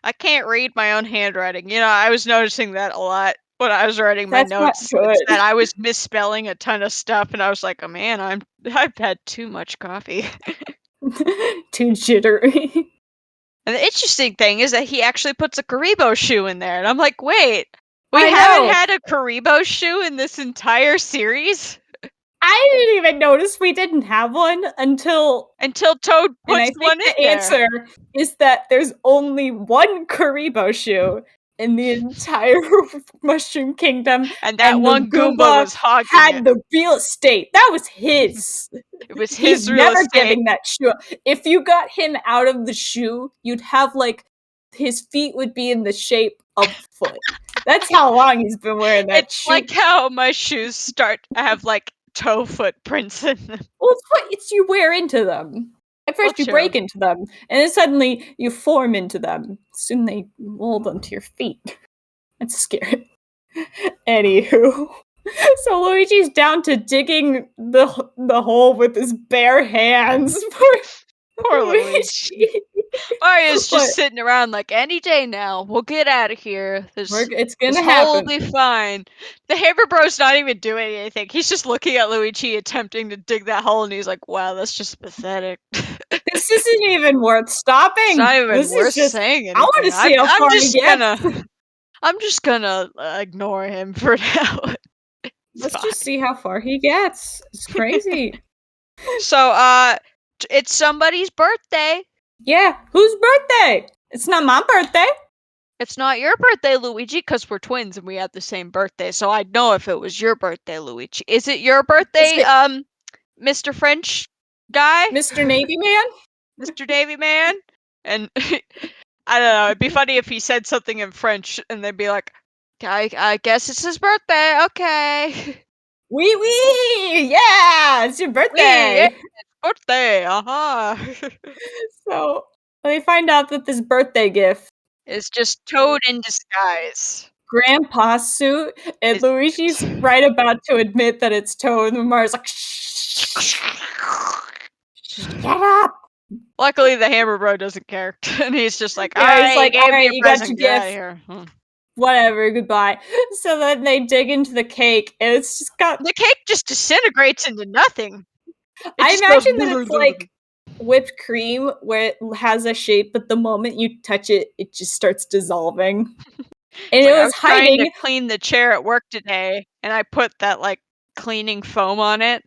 I can't read my own handwriting. You know, I was noticing that a lot when I was writing my notes. That I was misspelling a ton of stuff, and I was like, "Oh man, I've had too much coffee." Too jittery. And the interesting thing is that he actually puts a Karibo shoe in there, and I'm like, "Wait, we haven't had a Karibo shoe in this entire series?" I didn't even notice we didn't have one until Toad puts one in there. The answer is that there's only one Karibo shoe in the entire Mushroom Kingdom, and that one Goomba was hogging had the real estate. That was his. It was his real never estate. Getting that shoe. If you got him out of the shoe, you'd have his feet would be in the shape of a foot. That's how long he's been wearing that shoe. It's like how my shoes start to have toe footprints in them. Well, it's you wear into them. At first you break into them, and then suddenly you form into them. Soon they mold onto your feet. That's scary. Anywho. So Luigi's down to digging the hole with his bare hands. Poor Luigi. Mario's just sitting around any day now. We'll get out of here. It's gonna happen. Will be fine. The Hammer Bro's not even doing anything. He's just looking at Luigi attempting to dig that hole, and he's like, wow, that's just pathetic. This isn't even worth stopping. It's not even worth saying anything. I want to see how far he gets. I'm just gonna ignore him for now. Let's just see how far he gets. It's crazy. So, it's somebody's birthday. Yeah, whose birthday? It's not my birthday. It's not your birthday, Luigi, because we're twins and we have the same birthday. So I'd know if it was your birthday, Luigi. Is it your birthday, Mr. French guy? Mr. Navy Man? Mr. Navy Man? And I don't know, it'd be funny if he said something in French and they'd be like, I guess it's his birthday, okay. Oui, yeah, it's your birthday. Oui, yeah, birthday, So they find out that this birthday gift is just Toad in disguise. Grandpa's suit, and Luigi's right about to admit that it's Toad, and Mario's like, shh. Shut up! Luckily, the Hammer Bro doesn't care, and he's just like, Yeah, "All right, he's like, you gave "All me right, a you got present. your Get out of gift. here." Whatever, goodbye." So then they dig into the cake, and it's just got. The cake just disintegrates into nothing. It I just goes imagine that it's like whipped cream where it has a shape, but the moment you touch it, it just starts dissolving. And It's it like, I was was trying to hiding. clean the chair at work today, and I put that like cleaning foam on it,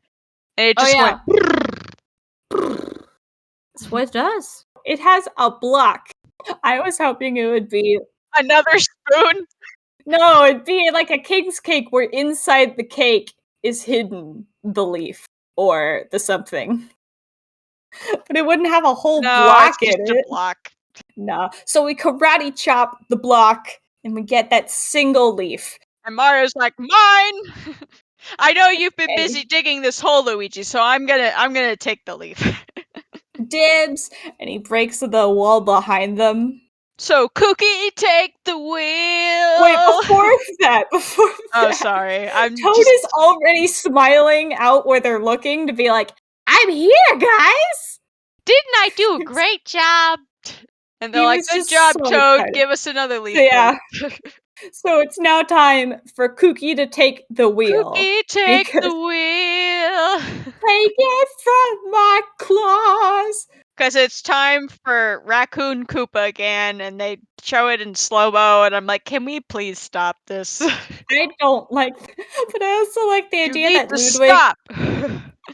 and it Oh just went. yeah, that's what it does. It has a block. I was hoping it would be Another spoon. no, it'd be like a king's cake where inside the cake is hidden the leaf or the something. But it wouldn't have a whole No, block it's in just a it. block. No. So we karate chop the block and we get that single leaf. And Mario's like, "Mine." I know you've been And busy digging this hole, Luigi, so I'm gonna take the leaf. dibs, and he breaks the wall behind them. So, Cookie, take the wheel. Wait, before Oh, that, sorry. I'm Toad just. is already smiling out where they're looking to be like, "I'm here, guys!" Didn't I do a great job? And they're He like, was "Good just job, so Toad. excited. Give us another leaf." So yeah, please." so it's now time for Cookie to take the wheel. Cookie, take Because the wheel. take it from my claws. Because it's time for Raccoon Koopa again, and they show it in slow mo, and I'm like, "Can we please stop this? I don't like, but I also like the You idea need that to Ludwig stop."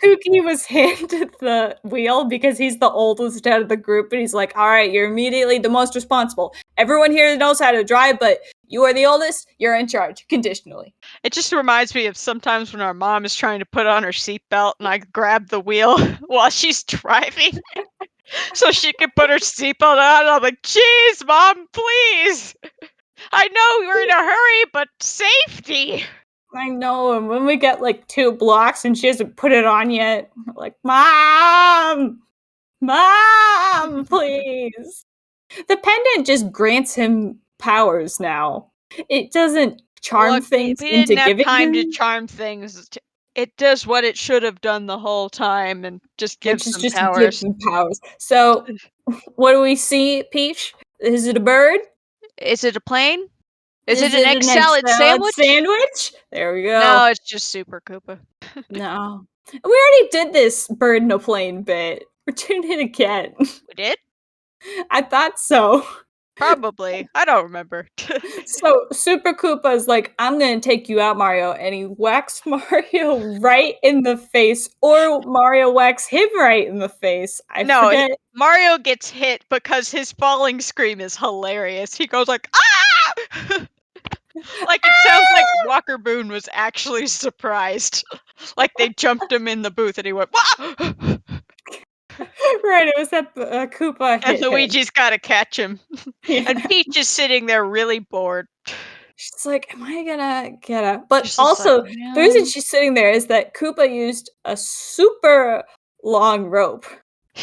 Cookie was handed the wheel because he's the oldest out of the group, and he's like, "All right, you're immediately the most responsible. Everyone here knows how to drive, but you are the oldest. You're in charge, conditionally." It just reminds me of sometimes when our mom is trying to put on her seatbelt, and I grab the wheel while she's driving. So she can put her seatbelt on. I'm like, "Jeez, Mom, please. I know we're in a hurry, but safety." I know, and when we get like 2 blocks and she hasn't put it on yet, we're like, "Mom! Mom, please." The pendant just grants him powers now. It doesn't charm Look, we things into didn't have giving time to him, charm things. It does what it should have done the whole time and just which gives is them just give powers. him powers. So, what do we see, Peach? Is it a bird? Is it a plane? Is it Is an it egg an egg salad salad sandwich? sandwich? There we No, go. it's just Super Koopa. No. We already did this bird in a plane bit. We're doing it again. We did? I thought so. Probably. I don't remember. So Super Koopa is like, "I'm gonna take you out, Mario," and he whacks Mario right in the face, or Mario whacks him right in the face. I No, forget. Mario gets hit because his falling scream is hilarious. He goes like, "Ah!" Like it sounds like Walker Boone was actually surprised. Like they jumped him in the booth and he went, "Wah!" Right, it was that Koopa And hit him. Luigi's gotta catch him. Yeah. And Peach is sitting there really bored. She's like, "Am I gonna get up?" But She's just like, also, the reason she's sitting there is that Koopa used a super long rope.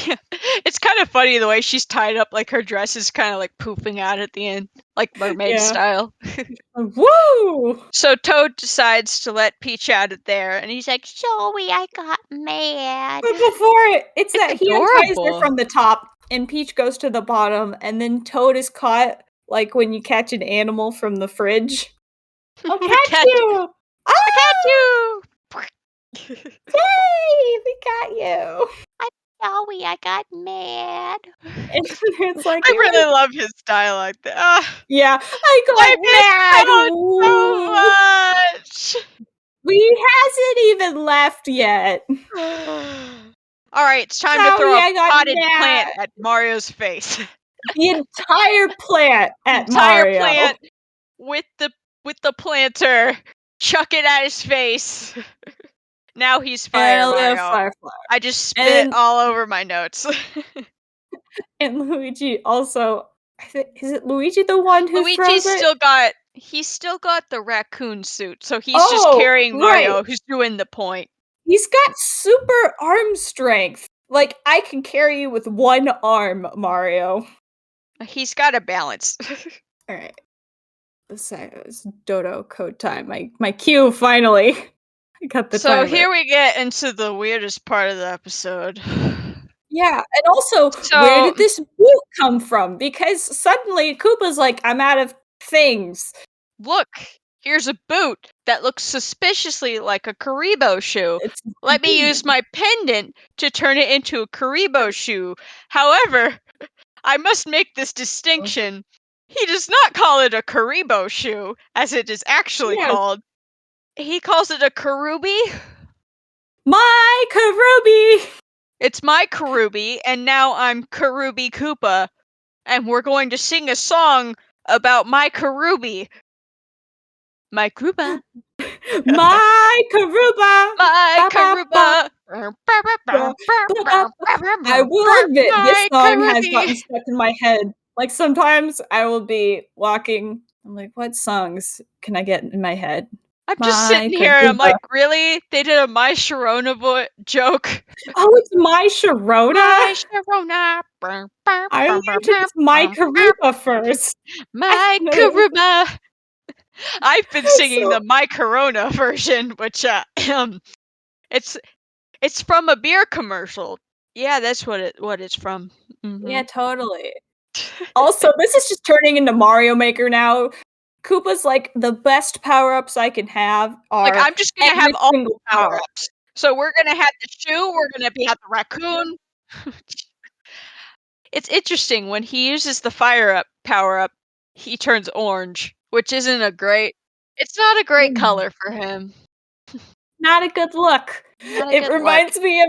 Yeah. It's kind of funny the way she's tied up, like her dress is kind of like poofing out at the end, like mermaid Yeah. style. Woo! So Toad decides to let Peach out of there, and he's like, Sorry, I got mad. But before it's that he unties her adorable. from the top, and Peach goes to the bottom, and then Toad is caught like when you catch an animal from the fridge. "I'll catch you! I catch you! Yay! We got you!" Sorry, I got mad. And it's like, I really love his dialogue. yeah, I got mad. So much. We hasn't even left yet. All right, it's time to Sorry, throw a I got potted mad. plant at Mario's face. The entire plant at Entire Mario. plant with the planter. Chuck it at his face. Now he's fire, And a little Mario. firefly. I just spit And- all over my notes. And Luigi also. Is it Luigi the one who Luigi's throws it? still got the raccoon suit, so he's just Oh, carrying Mario, right. who's doing the point. He's got super arm strength. Like, I can carry you with one arm, Mario. He's got a balance. Alright. This is Dodo code time. My cue, finally. I got the So timer. here we get into the weirdest part of the episode. Yeah, and also, where So did this boot come from? Because suddenly Koopa's like, I'm out of things. look, here's a boot that looks suspiciously like a Karibo shoe. It's Let me use my pendant to turn it into a Karibo shoe. However, I must make this distinction. He does not call it a Karibo shoe, as it is actually Yes. called. He calls it a Karubi. My Karubi! It's my Karubi, and now I'm Karubi Koopa, and we're going to sing a song about my Karubi. My Koopa. My Karuba! My Ba-ba-ba. Karuba. I will admit, this My song has Karubi. gotten stuck in my head. Like, sometimes I will be walking, I'm like, what songs can I get in my head? I'm just sitting here and I'm like, really? They did a My Sharona joke? Oh, it's My Sharona? My Sharona. I learned it's My Karuba first. My Karuba. I've been singing the My Corona version, which it's from a beer commercial. Yeah, that's what it's from. Mm-hmm. Yeah, totally. Also, this is just turning into Mario Maker now. Koopa's like, the best power-ups I can have are like, I'm just gonna have all the power. power-ups. So we're gonna have the shoe, we're gonna have the raccoon. It's interesting, when he uses the fire-up power-up, he turns orange, which isn't it's not a great color for him. Not a good look. Not a It good reminds me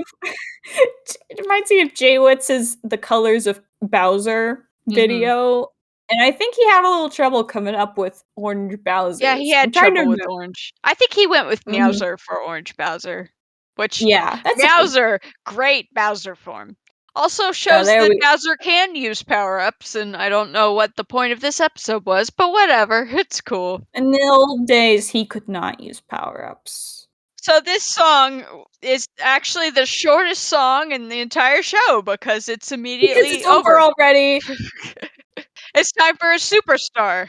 of Jay Witz's The Colors of Bowser video, and I think he had a little trouble coming up with orange Bowser. Yeah, he had trouble with orange. I think he went with Meowser for orange Bowser, which that's Meowser, great Bowser form. Also shows that Bowser can use power-ups, and I don't know what the point of this episode was, but whatever, it's cool. In the old days, he could not use power-ups. So this song is actually the shortest song in the entire show, because it's immediately it's over already. It's time for a superstar.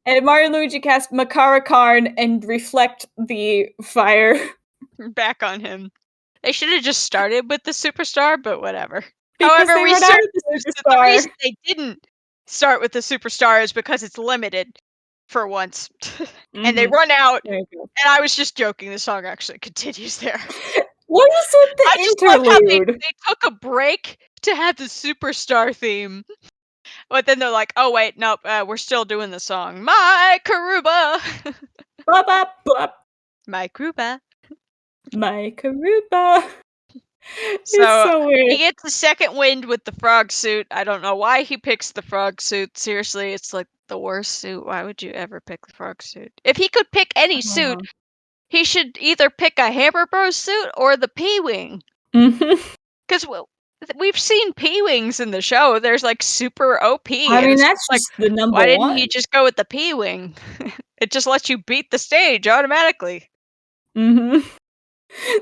And Mario and Luigi cast Makara Karn and reflect the fire back on him. They should have just started with the superstar, but whatever. Because However, the reason they didn't start with the superstar is because it's limited for once. And they run out. And I was just joking. The song actually continues there. What is with the interlude? Love how they took a break to have the superstar theme. But then they're like, oh, wait, nope, we're still doing the song. My Karuba! My Karuba. My Karuba. So weird. He gets the second wind with the frog suit. I don't know why he picks the frog suit. Seriously, it's like the worst suit. Why would you ever pick the frog suit? If he could pick any suit, he should either pick a Hammer Bros suit or the P-Wing. Because we've seen P-Wings in the show. There's like super OP. I mean, that's just the number why one. Didn't he just go with the P-Wing? It just lets you beat the stage automatically.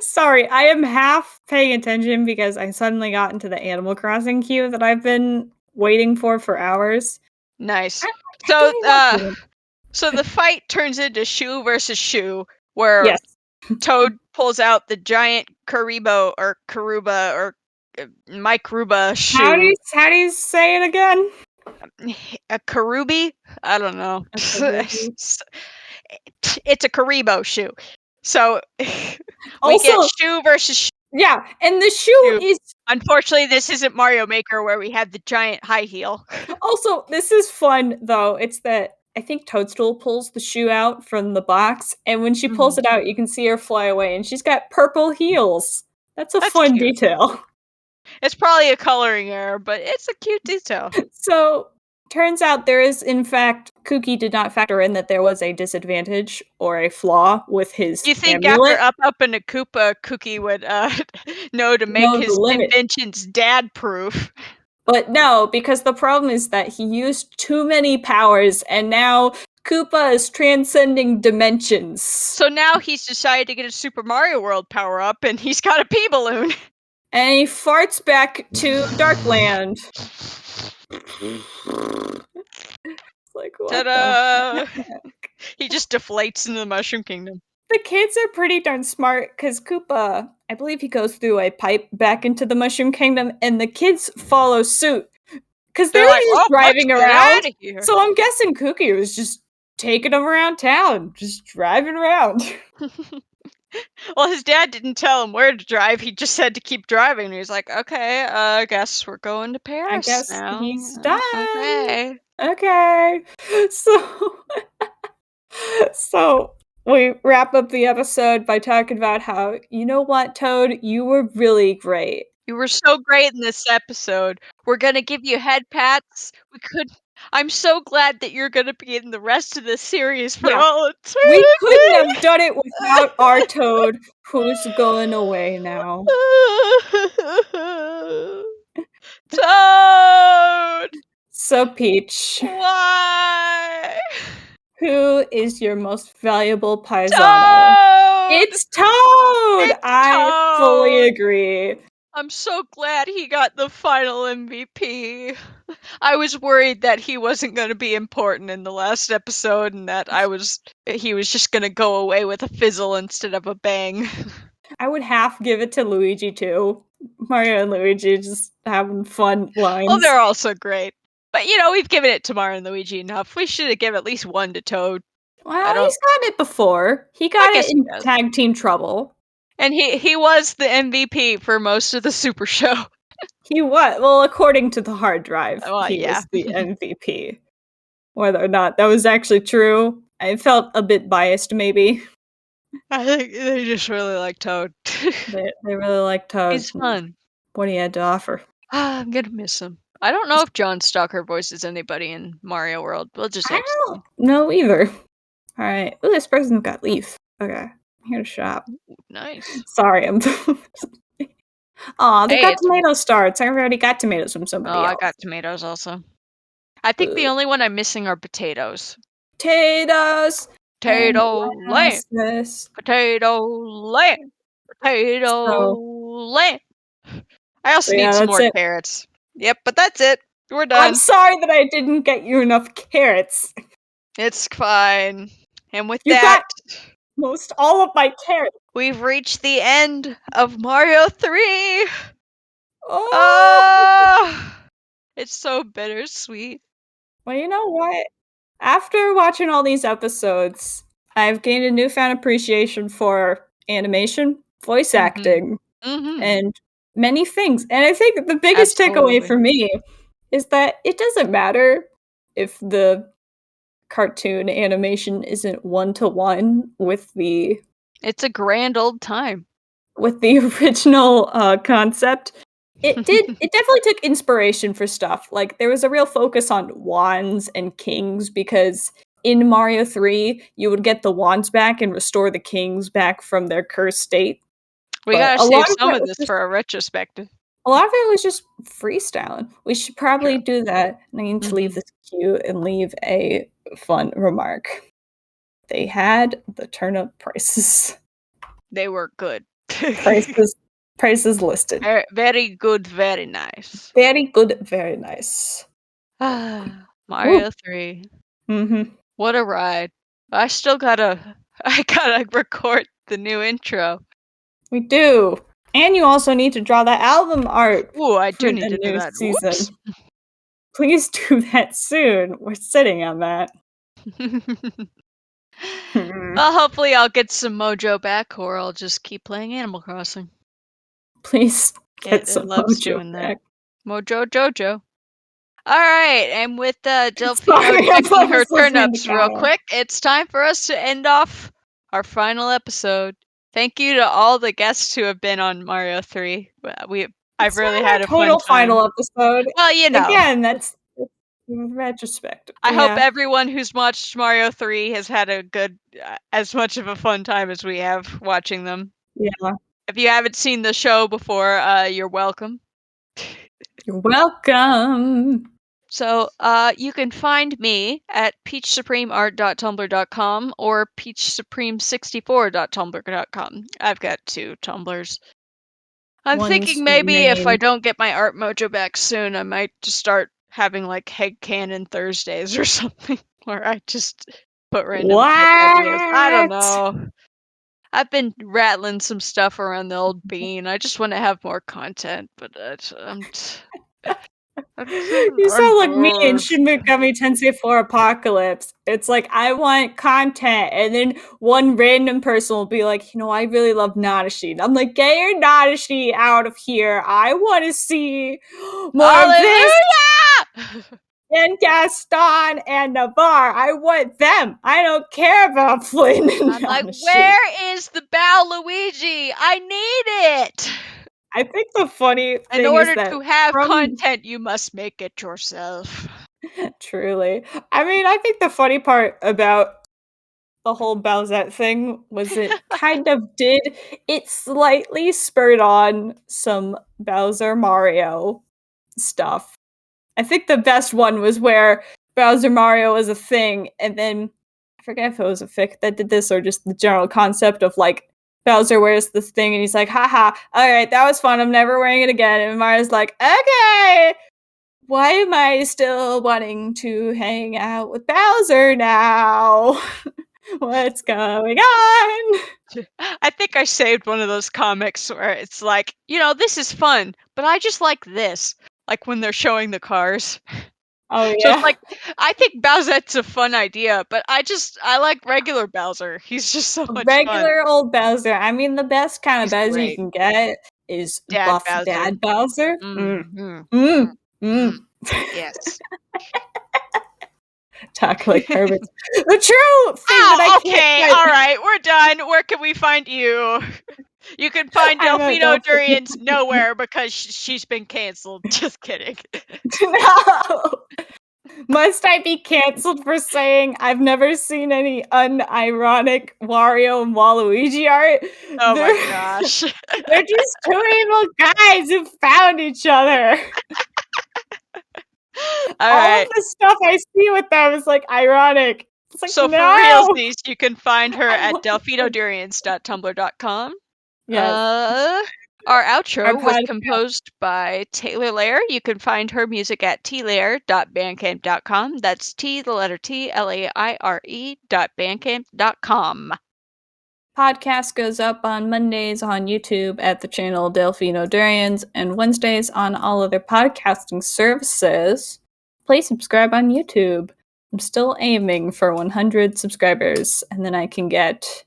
Sorry, I am half paying attention because I suddenly got into the Animal Crossing queue that I've been waiting for hours. Nice. So the fight turns into shoe versus shoe, where Toad pulls out the giant Karibo or Karuba or Micruba shoe. How do you say it again? A Karubi? I don't know. It's a Karibo shoe. So we get shoe versus shoe. Yeah, and the shoe is... Unfortunately, this isn't Mario Maker where we have the giant high heel. Also, this is fun, though. It's that I think Toadstool pulls the shoe out from the box, and when she pulls it out, you can see her fly away, and she's got purple heels. That's fun cute. detail. It's probably a coloring error, but it's a cute detail. So, turns out there is, in fact, Kooky did not factor in that there was a disadvantage or a flaw with his You think amulet. after Up and a Koopa, Kooky would know to make his inventions dad-proof? But no, because the problem is that he used too many powers, and now Koopa is transcending dimensions. So now he's decided to get a Super Mario World power-up, and he's got a P-Balloon. And he farts back to Darkland. It's like, what Ta-da! the heck? He just deflates into the Mushroom Kingdom. the kids are pretty darn smart because Koopa, I believe he goes through a pipe back into the Mushroom Kingdom, and the kids follow suit because They're they're like, just "Oh, let's driving get around. out of here." So I'm guessing Kooky was just taking them around town, just driving around. Well, his dad didn't tell him where to drive. He just said to keep driving. And he was like, "Okay, I guess we're going to I Paris guess now." he's done. Okay. Okay. So we wrap up the episode by talking about how, you know what, Toad, you were really great. You were so great in this episode. We're gonna give you head pats. I'm so glad that you're gonna be in the rest of the series for Yeah. all eternity. We couldn't have done it without our Toad, who's going away now. Toad! So, Peach, Why? who is your most valuable paisano? Toad! It's Toad! It's I fully Toad! agree. I'm so glad he got the final MVP. I was worried that he wasn't going to be important in the last episode and that he was just going to go away with a fizzle instead of a bang. I would half give it to Luigi, too. Mario and Luigi just having fun lines. Well, they're also great. But, we've given it to Mario and Luigi enough. We should have given at least one to Toad. Well, he's gotten it before. He got it in Tag Team Trouble. And he was the MVP for most of the Super Show. He was. Well, according to the hard drive, he yeah. was the MVP. Whether or not that was actually true, I felt a bit biased, maybe. I think they just really like Toad. They really like Toad. He's fun. What he had to offer. I'm gonna miss him. I don't know if John Stalker voices anybody in Mario World. We'll just have to see. I don't know either. Alright. Ooh, this person's got Leaf. Okay. I'm here to shop. Nice. Sorry, I'm... Aw, they Hey, got it's- tomato starts. I already got tomatoes from somebody else. I got tomatoes also. I think the only one I'm missing are potatoes. Potatoes! Potato And land. lettuce. Potato land. Potato So- land. I also Yeah, need some that's more it. carrots. Yep, but that's it. We're I'm done. sorry that I didn't get you enough carrots. It's fine. And with You that, Most all of my carrots. we've reached the end of Mario 3. Oh! It's so bittersweet. Well, you know what? After watching all these episodes, I've gained a newfound appreciation for animation, voice acting, and many things. And I think the biggest Absolutely. takeaway for me is that it doesn't matter if the cartoon animation isn't one-to-one with the It's a grand old time. original concept. It definitely took inspiration for stuff. Like, there was a real focus on wands and kings, because in Mario 3, you would get the wands back and restore the kings back from their cursed state. We But gotta a save lot of some that of was this just- for a retrospective. A lot of it was just freestyling. We should probably True. do that. I need to leave this queue and leave a fun remark. They had the turnip prices. They were good. Prices listed. Very, very good, very nice. Very good, very nice. Mario 3. Mm-hmm. What a ride. I gotta record the new intro. We do. And you also need to draw that album art. Ooh, I do for need the to do new that. season. Whoops. Please do that soon. We're sitting on that. Well, hopefully I'll get some mojo back, or I'll just keep playing Animal Crossing. Please get It some loves mojo doing back. that. Mojo Jojo. Alright, and with Delfino Sorry, I picking her was listening to turnips real Kyle. quick, it's time for us to end off our final episode. Thank you to all the guests who have been on Mario 3. I've really had a fun total time. final episode. Well, Again, that's retrospective. I hope everyone who's watched Mario 3 has had a good, as much of a fun time as we have watching them. Yeah. If you haven't seen the show before, you're welcome. You're welcome. So, you can find me at peachsupremeart.tumblr.com or peachsupreme64.tumblr.com. I've got 2 Tumblrs. I'm One's thinking maybe if I main. don't get my art mojo back soon, I might just start having like headcanon Thursdays or something, where I just put random ideas. I don't know. I've been rattling some stuff around the old bean. I just want to have more content, but You I'm sound like me in bored. Shin Megami Tensei 4 Apocalypse. It's like, I want content, and then one random person will be like, I really love Nadashi. And I'm like, get your Nadashi out of here. I want to see more of this Hallelujah! and Gaston and Navarre. I want them. I don't care about Flynn and I'm like, Nadashi. where is the Bowuigi? I need it! I think the funny In thing is order that to have from content, you must make it yourself. truly, I mean, I think the funny part about the whole Bowsette thing was it slightly spurred on some Bowser Mario stuff. I think the best one was where Bowser Mario was a thing, and then I forget if it was a fic that did this or just the general concept of like Bowser wears this thing and he's like, haha, alright, that was fun, I'm never wearing it again. And Mario's like, okay, why am I still wanting to hang out with Bowser now? What's going on? I think I saved one of those comics where it's like, this is fun, but I just like this. Like when they're showing the cars. Oh So yeah. it's like, I think Bowsette's a fun idea, but I like regular Bowser. He's just so much fun. Regular old Bowser. I mean, the best kind of He's Bowser you great. can get is Dad buff Bowser. Dad Bowser. Yes. Talk like Herbert's. The true thing that I okay, can't all right, we're done. Where can we find you? You can find I'm at Delfino Delfino. Durians nowhere because she's been canceled. Just kidding. No! Must I be canceled for saying I've never seen any unironic Wario and Waluigi art? Oh my gosh. They're just two evil guys who found each other. All of the stuff I see with them is like ironic. It's like, so no! for realsies, you can find her at delfinodurians.tumblr.com. Yes. Our outro was podcast. composed by Taylor Lair. You can find her music at tlair.bandcamp.com. That's T, the letter T, Laire.bandcamp.com. Podcast goes up on Mondays on YouTube at the channel Delfino Durians and Wednesdays on all other podcasting services. Please subscribe on YouTube. I'm still aiming for 100 subscribers, and then I can get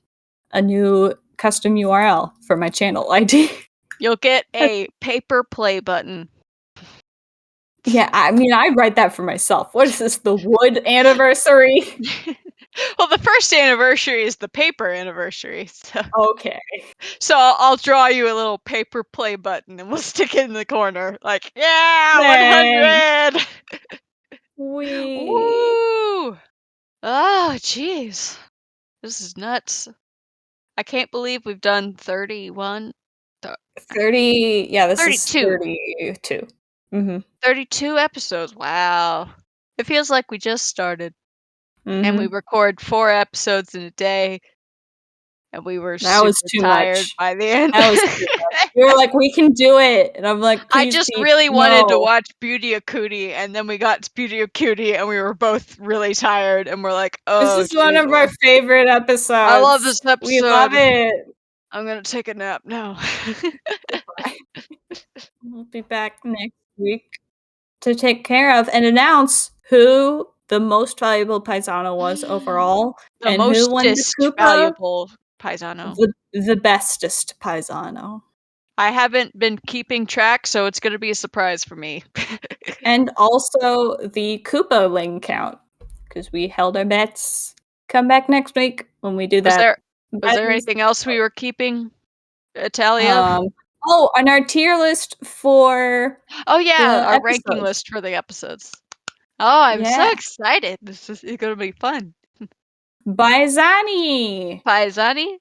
a new custom URL for my channel ID. You'll get a paper play button. Yeah, I mean, I write that for myself. What is this, the wood anniversary? Well, the first anniversary is the paper anniversary. So. Okay. So I'll draw you a little paper play button and we'll stick it in the corner. Like, yeah, 100! Woo! Oh, jeez. This is nuts. I can't believe we've done 31. 30, yeah, this 32. is 32. 32 episodes. Wow. It feels like we just started. And we record 4 episodes in a day. And we were super tired by the end. That was too much. You were like, we can do it. And I'm like, I just really wanted to watch Beauty of Cootie. And then we got to Beauty of Cootie and we were both really tired. And we're like, oh, this is one of our favorite episodes. I love this episode. We love it. I'm going to take a nap now. We'll be back next week to take care of and announce who the most valuable Paisano was overall. The and who won the Koopa, valuable Paisano. The bestest Paisano. I haven't been keeping track, so it's going to be a surprise for me. And also the Koopa Ling count, because we held our bets. Come back next week when we do that. Was there anything else we were keeping a tally of? On our tier list for... Oh yeah, our ranking list for the episodes. Oh, I'm so excited. This is going to be fun. Paisani! Paisani?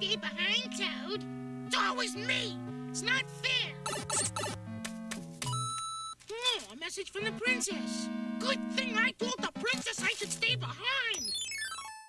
stay behind, Toad. It's always me. It's not fair. Oh, a message from the princess. Good thing